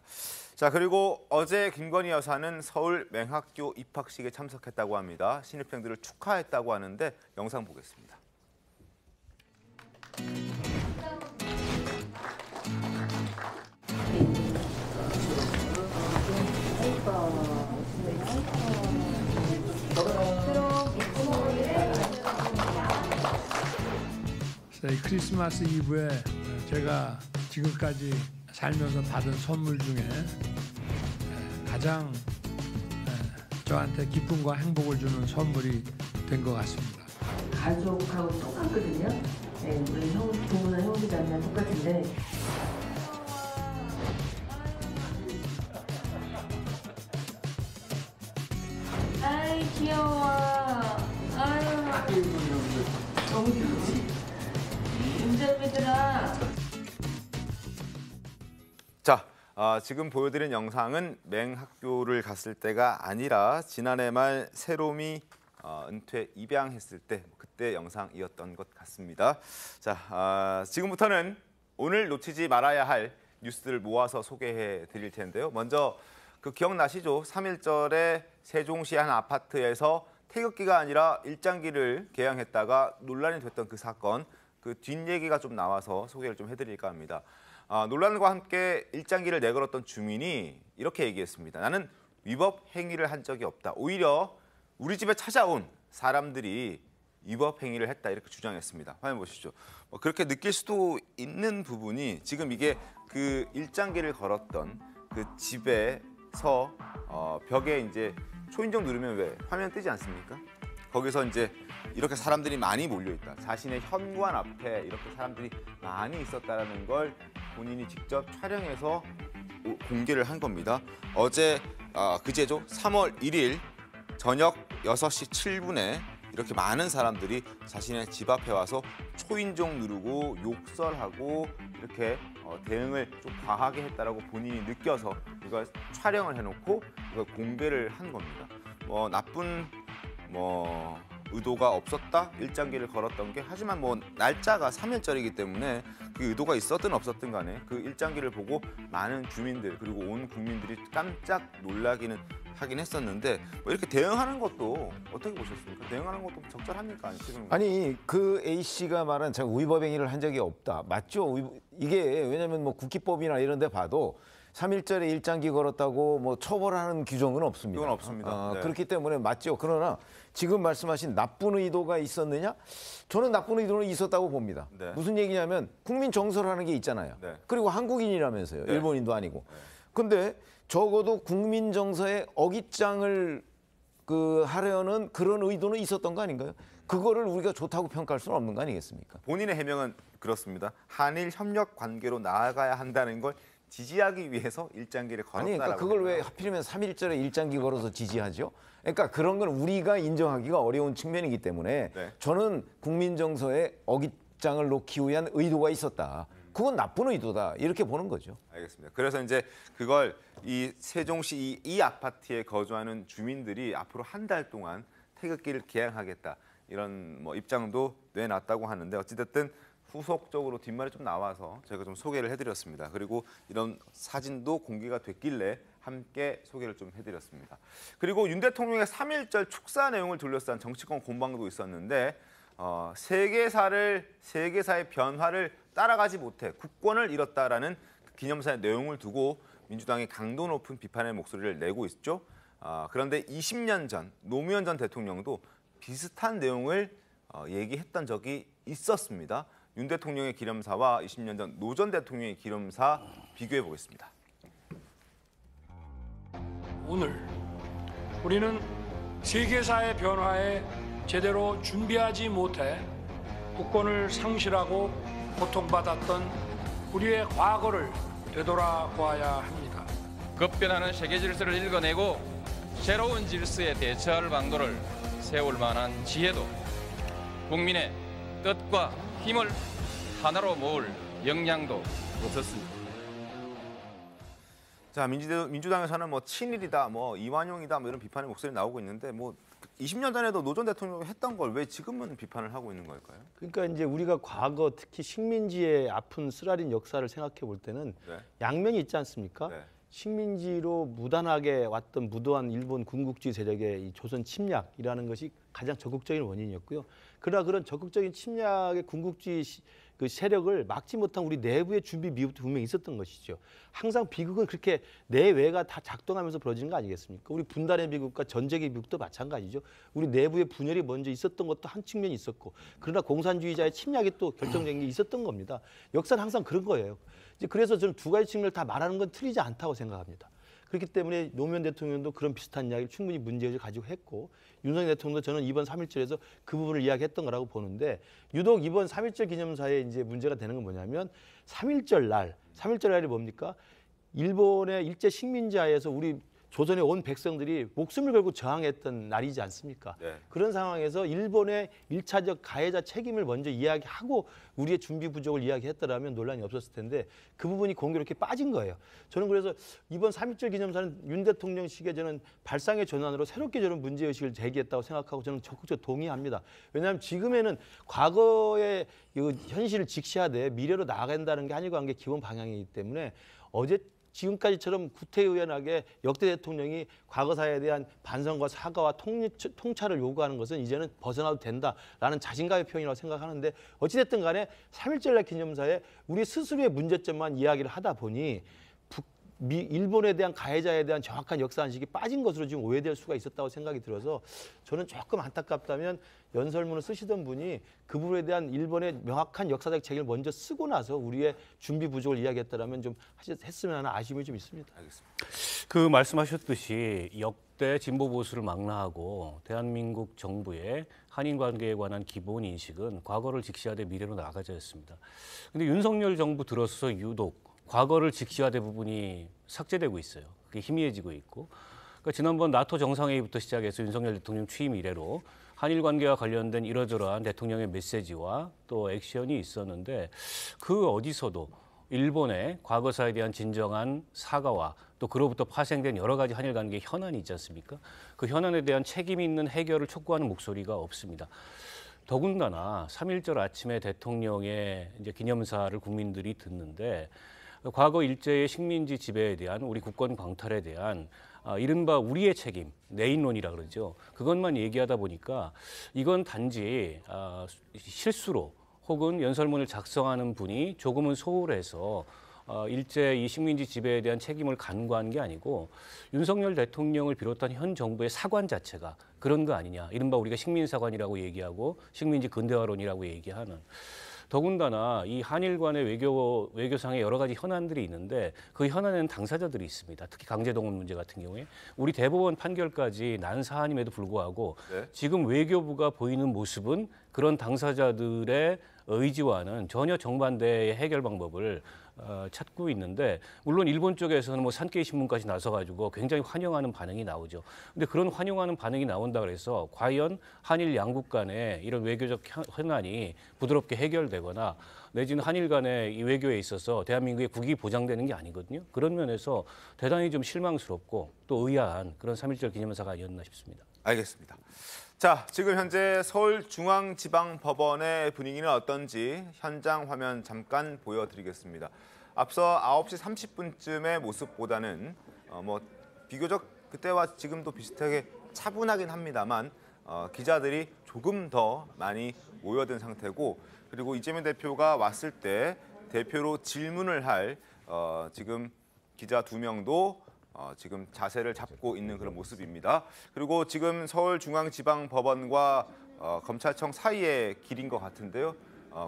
자, 그리고 어제 김건희 여사는 서울 맹학교 입학식에 참석했다고 합니다. 신입생들을 축하했다고 하는데 영상 보겠습니다. 이 크리스마스 이브에 제가 지금까지 살면서 받은 선물 중에 가장 저한테 기쁨과 행복을 주는 선물이 된 것 같습니다. 가족하고 똑같거든요. 네, 우리 부모나 형제자매랑 똑같은데. 아이 귀여워. 아유. 너무 귀엽지. 임자매들아. 자, 지금 보여드린 영상은 맹학교를 갔을 때가 아니라 지난해 말 세롬이 은퇴 입양했을 때 그때 영상이었던 것 같습니다. 자, 지금부터는 오늘 놓치지 말아야 할 뉴스들을 모아서 소개해 드릴 텐데요. 먼저 그 기억나시죠? 3.1절에 세종시 한 아파트에서 태극기가 아니라 일장기를 개양했다가 논란이 됐던 그 사건, 그 뒷얘기가 좀 나와서 소개를 좀 해드릴까 합니다. 논란과 함께 일장기를 내걸었던 주민이 이렇게 얘기했습니다. 나는 위법 행위를 한 적이 없다. 오히려 우리 집에 찾아온 사람들이 위법 행위를 했다 이렇게 주장했습니다. 화면 보시죠. 그렇게 느낄 수도 있는 부분이 지금 이게 그 일장기를 걸었던 그 집에서 벽에 이제 초인종 누르면 왜 화면 뜨지 않습니까? 거기서 이제 이렇게 사람들이 많이 몰려 있다. 자신의 현관 앞에 이렇게 사람들이 많이 있었다라는 걸 본인이 직접 촬영해서 공개를 한 겁니다. 어제 그제죠. 3월 1일 저녁 6시 7분에 이렇게 많은 사람들이 자신의 집 앞에 와서 초인종 누르고 욕설하고 이렇게 대응을 좀 과하게 했다라고 본인이 느껴서 이걸 촬영을 해놓고 이걸 공개를 한 겁니다. 나쁜 의도가 없었다? 일장기를 걸었던 게 하지만 날짜가 3.1절이기 때문에 그 의도가 있었든 없었든 간에 그 일장기를 보고 많은 주민들 그리고 온 국민들이 깜짝 놀라기는 하긴 했었는데 이렇게 대응하는 것도 어떻게 보셨습니까? 대응하는 것도 적절합니까? 아니 그 A씨가 말한 제가 위법 행위를 한 적이 없다. 맞죠? 이게 왜냐하면 국기법이나 이런 데 봐도 3.1절에 일장기 걸었다고 처벌하는 규정은 없습니다. 그건 없습니다. 네. 그렇기 때문에 맞죠. 그러나 지금 말씀하신 나쁜 의도가 있었느냐? 저는 나쁜 의도는 있었다고 봅니다. 네. 무슨 얘기냐면 국민 정서라는 게 있잖아요. 네. 그리고 한국인이라면서요. 네. 일본인도 아니고. 근데 적어도 국민 정서에 어깃장을 하려는 그런 의도는 있었던 거 아닌가요? 그거를 우리가 좋다고 평가할 수는 없는 거 아니겠습니까? 본인의 해명은 그렇습니다. 한일 협력 관계로 나아가야 한다는 걸 지지하기 위해서 일장기를 걸었다라고. 아니, 그러니까 그걸 왜 하필이면 3.1절에 일장기 걸어서 지지하죠? 그러니까 그런 건 우리가 인정하기가 어려운 측면이기 때문에 네. 저는 국민 정서에 어깃장을 놓기 위한 의도가 있었다. 그건 나쁜 의도다. 이렇게 보는 거죠. 알겠습니다. 그래서 이제 그걸 이 세종시 이 아파트에 거주하는 주민들이 앞으로 한 달 동안 태극기를 개양하겠다. 이런 입장도 내놨다고 하는데 어찌됐든 후속적으로 뒷말이 좀 나와서 제가 좀 소개를 해드렸습니다. 그리고 이런 사진도 공개가 됐길래 함께 소개를 좀 해드렸습니다. 그리고 윤 대통령의 3.1절 축사 내용을 둘러싼 정치권 공방도 있었는데 세계사의 변화를 따라가지 못해 국권을 잃었다라는 기념사의 내용을 두고 민주당이 강도 높은 비판의 목소리를 내고 있죠. 그런데 20년 전 노무현 전 대통령도 비슷한 내용을 얘기했던 적이 있었습니다. 윤 대통령의 기념사와 20년 전 노 전 대통령의 기념사 비교해 보겠습니다. 오늘 우리는 세계사의 변화에 제대로 준비하지 못해 국권을 상실하고 고통받았던 우리의 과거를 되돌아보아야 합니다. 급변하는 세계 질서를 읽어내고 새로운 질서에 대처할 방도를 세울 만한 지혜도 국민의 뜻과 힘을 하나로 모을 역량도 없었습니다. 자, 민주당에서는 뭐 친일이다, 뭐 이완용이다, 뭐 이런 비판의 목소리 나오고 있는데 뭐 20년 전에도 노 전 대통령이 했던 걸 왜 지금은 비판을 하고 있는 걸까요? 그러니까 이제 우리가 과거 특히 식민지의 아픈 쓰라린 역사를 생각해 볼 때는 네. 양면이 있지 않습니까? 네. 식민지로 무단하게 왔던 무도한 일본 군국주의 세력의 이 조선 침략이라는 것이 가장 적극적인 원인이었고요. 그러나 그런 적극적인 침략의 군국주의 그 세력을 막지 못한 우리 내부의 준비 미흡도 분명히 있었던 것이죠. 항상 비극은 그렇게 내외가 다 작동하면서 벌어지는 거 아니겠습니까? 우리 분단의 비극과 전쟁의 비극도 마찬가지죠. 우리 내부의 분열이 먼저 있었던 것도 한 측면이 있었고, 그러나 공산주의자의 침략이 또 결정적인 게 있었던 겁니다. 역사는 항상 그런 거예요. 이제 그래서 저는 두 가지 측면을 다 말하는 건 틀리지 않다고 생각합니다. 그렇기 때문에 노무현 대통령도 그런 비슷한 이야기를 충분히 문제의식을 가지고 했고, 윤석열 대통령도 저는 이번 3.1절에서 그 부분을 이야기했던 거라고 보는데, 유독 이번 3.1절 기념사에 이제 문제가 되는 건 뭐냐면 3.1절 날이 뭡니까? 일본의 일제 식민지 하에서 우리 조선에 온 백성들이 목숨을 걸고 저항했던 날이지 않습니까? 네. 그런 상황에서 일본의 1차적 가해자 책임을 먼저 이야기하고 우리의 준비 부족을 이야기했더라면 논란이 없었을 텐데 그 부분이 공교롭게 빠진 거예요. 저는 그래서 이번 3.1절 기념사는 윤 대통령식의 저는 발상의 전환으로 새롭게 저는 문제의식을 제기했다고 생각하고 저는 적극적으로 동의합니다. 왜냐하면 지금에는 과거의 현실을 직시하되 미래로 나아간다는 게 한일관계 기본 방향이기 때문에 지금까지처럼 구태의연하게 역대 대통령이 과거사에 대한 반성과 사과와 통찰을 요구하는 것은 이제는 벗어나도 된다라는 자신감의 표현이라고 생각하는데, 어찌됐든 간에 3.1절 기념사에 우리 스스로의 문제점만 이야기를 하다 보니 일본에 대한 가해자에 대한 정확한 역사인식이 빠진 것으로 지금 오해될 수가 있었다고 생각이 들어서 저는 조금 안타깝다면 연설문을 쓰시던 분이 그 부분에 대한 일본의 명확한 역사적 책임을 먼저 쓰고 나서 우리의 준비 부족을 이야기했다라면 좀 했으면 하는 아쉬움이 좀 있습니다. 알겠습니다. 그 말씀하셨듯이 역대 진보 보수를 망라하고 대한민국 정부의 한일 관계에 관한 기본 인식은 과거를 직시하되 미래로 나아가자였습니다. 그런데 윤석열 정부 들어서 유독 과거를 직시화된 부분이 삭제되고 있어요. 그게 희미해지고 있고. 그러니까 지난번 나토 정상회의부터 시작해서 윤석열 대통령 취임 이래로 한일 관계와 관련된 이러저러한 대통령의 메시지와 또 액션이 있었는데, 그 어디서도 일본의 과거사에 대한 진정한 사과와 또 그로부터 파생된 여러 가지 한일 관계의 현안이 있지 않습니까? 그 현안에 대한 책임 있는 해결을 촉구하는 목소리가 없습니다. 더군다나 3.1절 아침에 대통령의 이제 기념사를 국민들이 듣는데, 과거 일제의 식민지 지배에 대한 우리 국권 광탈에 대한 이른바 우리의 책임, 내인론이라 그러죠. 그것만 얘기하다 보니까 이건 단지 실수로 혹은 연설문을 작성하는 분이 조금은 소홀해서 일제 이 식민지 지배에 대한 책임을 간과한 게 아니고 윤석열 대통령을 비롯한 현 정부의 사관 자체가 그런 거 아니냐. 이른바 우리가 식민사관이라고 얘기하고 식민지 근대화론이라고 얘기하는. 더군다나 이 한일 간의 외교상의 여러 가지 현안들이 있는데 그 현안에는 당사자들이 있습니다. 특히 강제동원 문제 같은 경우에 우리 대법원 판결까지 난 사안임에도 불구하고 지금 외교부가 보이는 모습은 그런 당사자들의 의지와는 전혀 정반대의 해결 방법을 찾고 있는데, 물론 일본 쪽에서는 뭐 산케이 신문까지 나서가지고 굉장히 환영하는 반응이 나오죠. 근데 그런 환영하는 반응이 나온다 그래서 과연 한일 양국 간의 이런 외교적 현안이 부드럽게 해결되거나 내지는 한일 간의 이 외교에 있어서 대한민국의 국익이 보장되는 게 아니거든요. 그런 면에서 대단히 좀 실망스럽고 또 의아한 그런 3.1절 기념사가 아니었나 싶습니다. 알겠습니다. 자, 지금 현재 서울중앙지방법원의 분위기는 어떤지 현장 화면 잠깐 보여드리겠습니다. 앞서 9시 30분쯤의 모습보다는 비교적 그때와 지금도 비슷하게 차분하긴 합니다만 기자들이 조금 더 많이 모여든 상태고, 그리고 이재명 대표가 왔을 때 대표로 질문을 할 지금 기자 2명도 지금 자세를 잡고 있는 그런 모습입니다. 그리고 지금 서울중앙지방법원과 검찰청 사이의 길인 것 같은데요.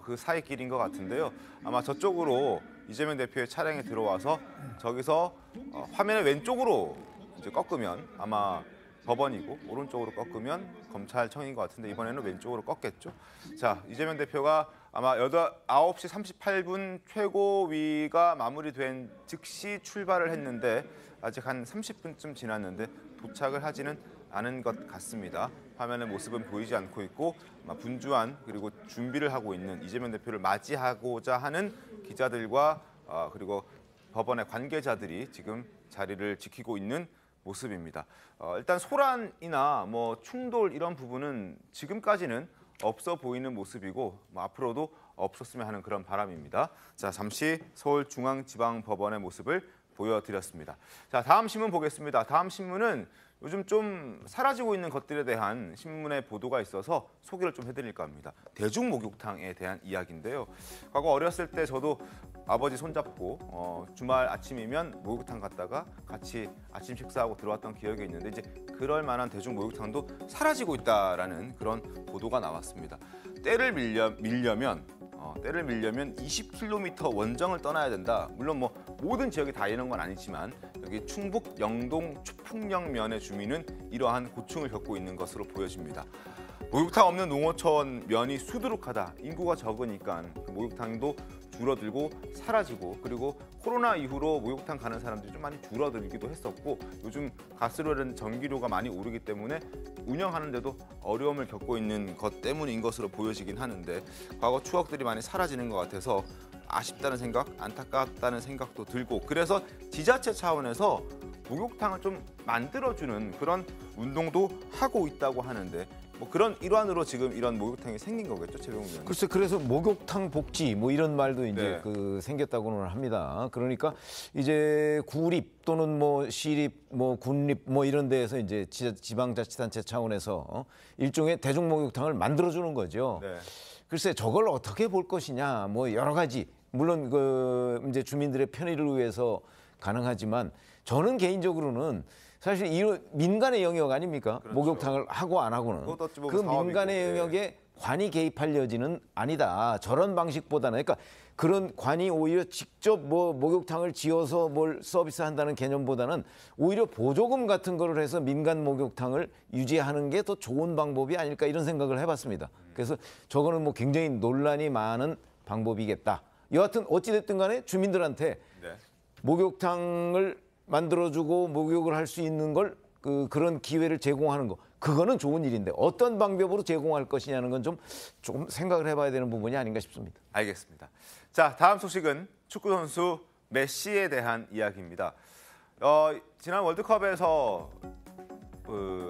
그 사이 길인 것 같은데요. 아마 저쪽으로 이재명 대표의 차량이 들어와서 저기서 화면의 왼쪽으로 이제 꺾으면 아마 법원이고 오른쪽으로 꺾으면 검찰청인 것 같은데 이번에는 왼쪽으로 꺾겠죠. 자, 이재명 대표가 아마 9시 38분 최고위가 마무리된 즉시 출발을 했는데 아직 한 30분쯤 지났는데 도착을 하지는 않은 것 같습니다. 화면의 모습은 보이지 않고 있고 분주한 그리고 준비를 하고 있는 이재명 대표를 맞이하고자 하는 기자들과 그리고 법원의 관계자들이 지금 자리를 지키고 있는 모습입니다. 일단 소란이나 뭐 충돌 이런 부분은 지금까지는 없어 보이는 모습이고 뭐 앞으로도 없었으면 하는 그런 바람입니다. 자, 잠시 서울중앙지방법원의 모습을 보여드렸습니다. 자, 다음 신문 보겠습니다. 다음 신문은 요즘 좀 사라지고 있는 것들에 대한 신문의 보도가 있어서 소개를 좀 해드릴까 합니다. 대중목욕탕에 대한 이야기인데요. 과거 어렸을 때 저도 아버지 손잡고 주말 아침이면 목욕탕 갔다가 같이 아침 식사하고 들어왔던 기억이 있는데 이제 그럴 만한 대중목욕탕도 사라지고 있다라는 그런 보도가 나왔습니다. 때를 밀려면 20km 원정을 떠나야 된다. 물론 뭐 모든 지역이 다 이런 건 아니지만 여기 충북 영동 추풍령면의 주민은 이러한 고충을 겪고 있는 것으로 보여집니다. 목욕탕 없는 농어촌 면이 수두룩하다. 인구가 적으니까 그 목욕탕도 줄어들고 사라지고 그리고 코로나 이후로 목욕탕 가는 사람들이 좀 많이 줄어들기도 했었고 요즘 가스료는 전기료가 많이 오르기 때문에 운영하는데도 어려움을 겪고 있는 것 때문인 것으로 보여지긴 하는데 과거 추억들이 많이 사라지는 것 같아서 아쉽다는 생각, 안타깝다는 생각도 들고 그래서 지자체 차원에서 목욕탕을 좀 만들어주는 그런 운동도 하고 있다고 하는데 뭐 그런 일환으로 지금 이런 목욕탕이 생긴 거겠죠, 최병훈 의원님? 글쎄, 그래서 목욕탕 복지 뭐 이런 말도 이제 네. 생겼다고는 합니다. 그러니까 이제 구립 또는 뭐 시립, 뭐 군립 뭐 이런 데에서 이제 지방자치단체 차원에서 일종의 대중목욕탕을 만들어주는 거죠. 네. 글쎄, 저걸 어떻게 볼 것이냐, 뭐 여러 가지 물론 그 이제 주민들의 편의를 위해서 가능하지만 저는 개인적으로는 사실 이 민간의 영역 아닙니까? 그렇죠. 목욕탕을 하고 안 하고는 뭐 그 민간의 영역에 관이 개입할 여지는 아니다. 저런 방식보다는 그러니까 그런 관이 오히려 직접 뭐 목욕탕을 지어서 뭘 서비스한다는 개념보다는 오히려 보조금 같은 거를 해서 민간 목욕탕을 유지하는 게 더 좋은 방법이 아닐까 이런 생각을 해봤습니다. 그래서 저거는 뭐 굉장히 논란이 많은 방법이겠다. 여하튼 어찌됐든 간에 주민들한테 네. 목욕탕을 만들어주고 목욕을 할 수 있는 걸 그런 기회를 제공하는 거 그거는 좋은 일인데 어떤 방법으로 제공할 것이냐는 건 조금 생각을 해봐야 되는 부분이 아닌가 싶습니다. 알겠습니다. 자, 다음 소식은 축구 선수 메시에 대한 이야기입니다. 지난 월드컵에서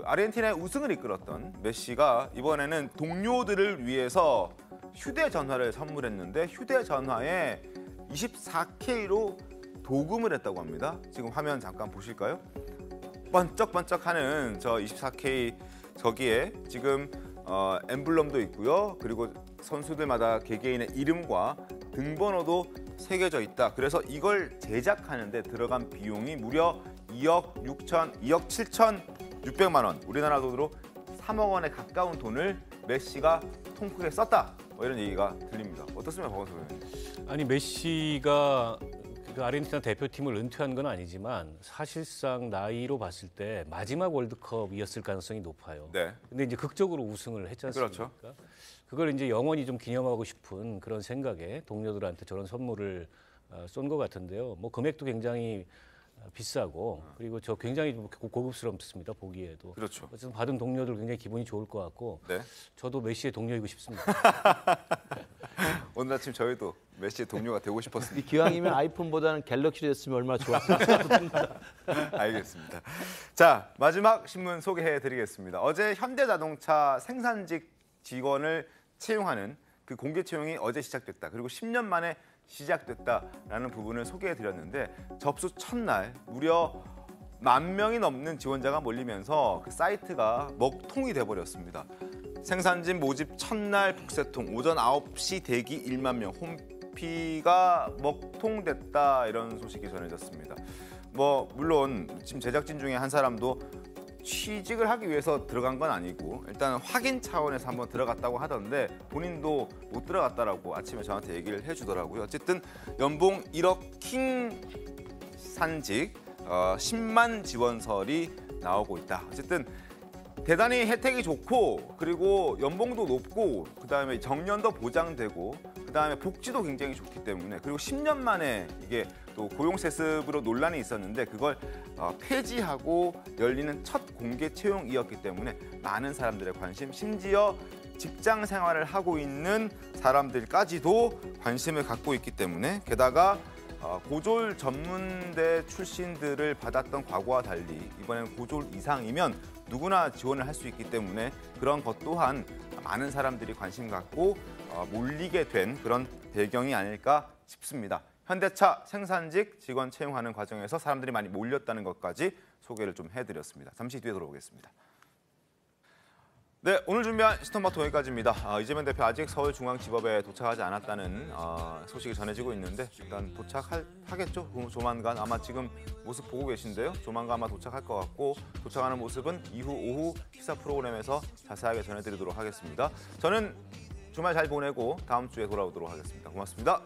아르헨티나의 우승을 이끌었던 메시가 이번에는 동료들을 위해서 휴대전화를 선물했는데 휴대전화에 24K로 도금을 했다고 합니다. 지금 화면 잠깐 보실까요? 번쩍번쩍하는 저 24K 저기에 지금 엠블럼도 있고요. 그리고 선수들마다 개개인의 이름과 등번호도 새겨져 있다. 그래서 이걸 제작하는데 들어간 비용이 무려 2억 7,600만 원. 우리나라 돈으로 3억 원에 가까운 돈을 메시가 통 크게 썼다. 뭐 이런 얘기가 들립니다. 어떻습니까, 박원석 의원님? 아니 메시가 그 아르헨티나 대표팀을 은퇴한 건 아니지만 사실상 나이로 봤을 때 마지막 월드컵이었을 가능성이 높아요. 네. 근데 이제 극적으로 우승을 했지 않습니까? 그렇죠. 그걸 이제 영원히 좀 기념하고 싶은 그런 생각에 동료들한테 저런 선물을 쏜 것 같은데요. 뭐 금액도 굉장히 비싸고 그리고 저 굉장히 고급스럽습니다. 보기에도. 그렇죠. 어쨌든 받은 동료들 굉장히 기분이 좋을 것 같고 네. 저도 메시의 동료이고 싶습니다. 오늘 아침 저희도 메시의 동료가 되고 싶었습니다. 기왕이면 아이폰보다는 갤럭시를 했으면 얼마나 좋았을까. 알겠습니다. 자, 마지막 신문 소개해드리겠습니다. 어제 현대자동차 생산직 직원을 채용하는 그 공개 채용이 어제 시작됐다. 그리고 10년 만에 시작됐다라는 부분을 소개해드렸는데 접수 첫날 무려 10,000명이 넘는 지원자가 몰리면서 그 사이트가 먹통이 돼버렸습니다. 생산직 모집 첫날 북새통, 오전 9시 대기 1만 명, 홈피가 먹통됐다 이런 소식이 전해졌습니다. 뭐 물론 지금 제작진 중에 한 사람도 취직을 하기 위해서 들어간 건 아니고 일단 확인 차원에서 한번 들어갔다고 하던데 본인도 못 들어갔다라고 아침에 저한테 얘기를 해주더라고요. 어쨌든 연봉 1억 킹 산직 10만 지원설이 나오고 있다. 어쨌든 대단히 혜택이 좋고 그리고 연봉도 높고 그다음에 정년도 보장되고 그다음에 복지도 굉장히 좋기 때문에 그리고 10년 만에 이게 또 고용 세습으로 논란이 있었는데 그걸 폐지하고 열리는 첫 공개 채용이었기 때문에 많은 사람들의 관심, 심지어 직장 생활을 하고 있는 사람들까지도 관심을 갖고 있기 때문에 게다가 고졸 전문대 출신들을 받았던 과거와 달리 이번에는 고졸 이상이면 누구나 지원을 할 수 있기 때문에 그런 것 또한 많은 사람들이 관심 갖고 몰리게 된 그런 배경이 아닐까 싶습니다. 현대차 생산직 직원 채용하는 과정에서 사람들이 많이 몰렸다는 것까지 소개를 좀 해드렸습니다. 잠시 뒤에 돌아오겠습니다. 네, 오늘 준비한 시선마토 여기까지입니다. 이재명 대표 아직 서울중앙지법에 도착하지 않았다는 소식이 전해지고 있는데 일단 도착하겠죠. 조만간 아마 지금 모습 보고 계신데요. 조만간 아마 도착할 것 같고 도착하는 모습은 이후 오후 시사 프로그램에서 자세하게 전해드리도록 하겠습니다. 저는 주말 잘 보내고 다음 주에 돌아오도록 하겠습니다. 고맙습니다.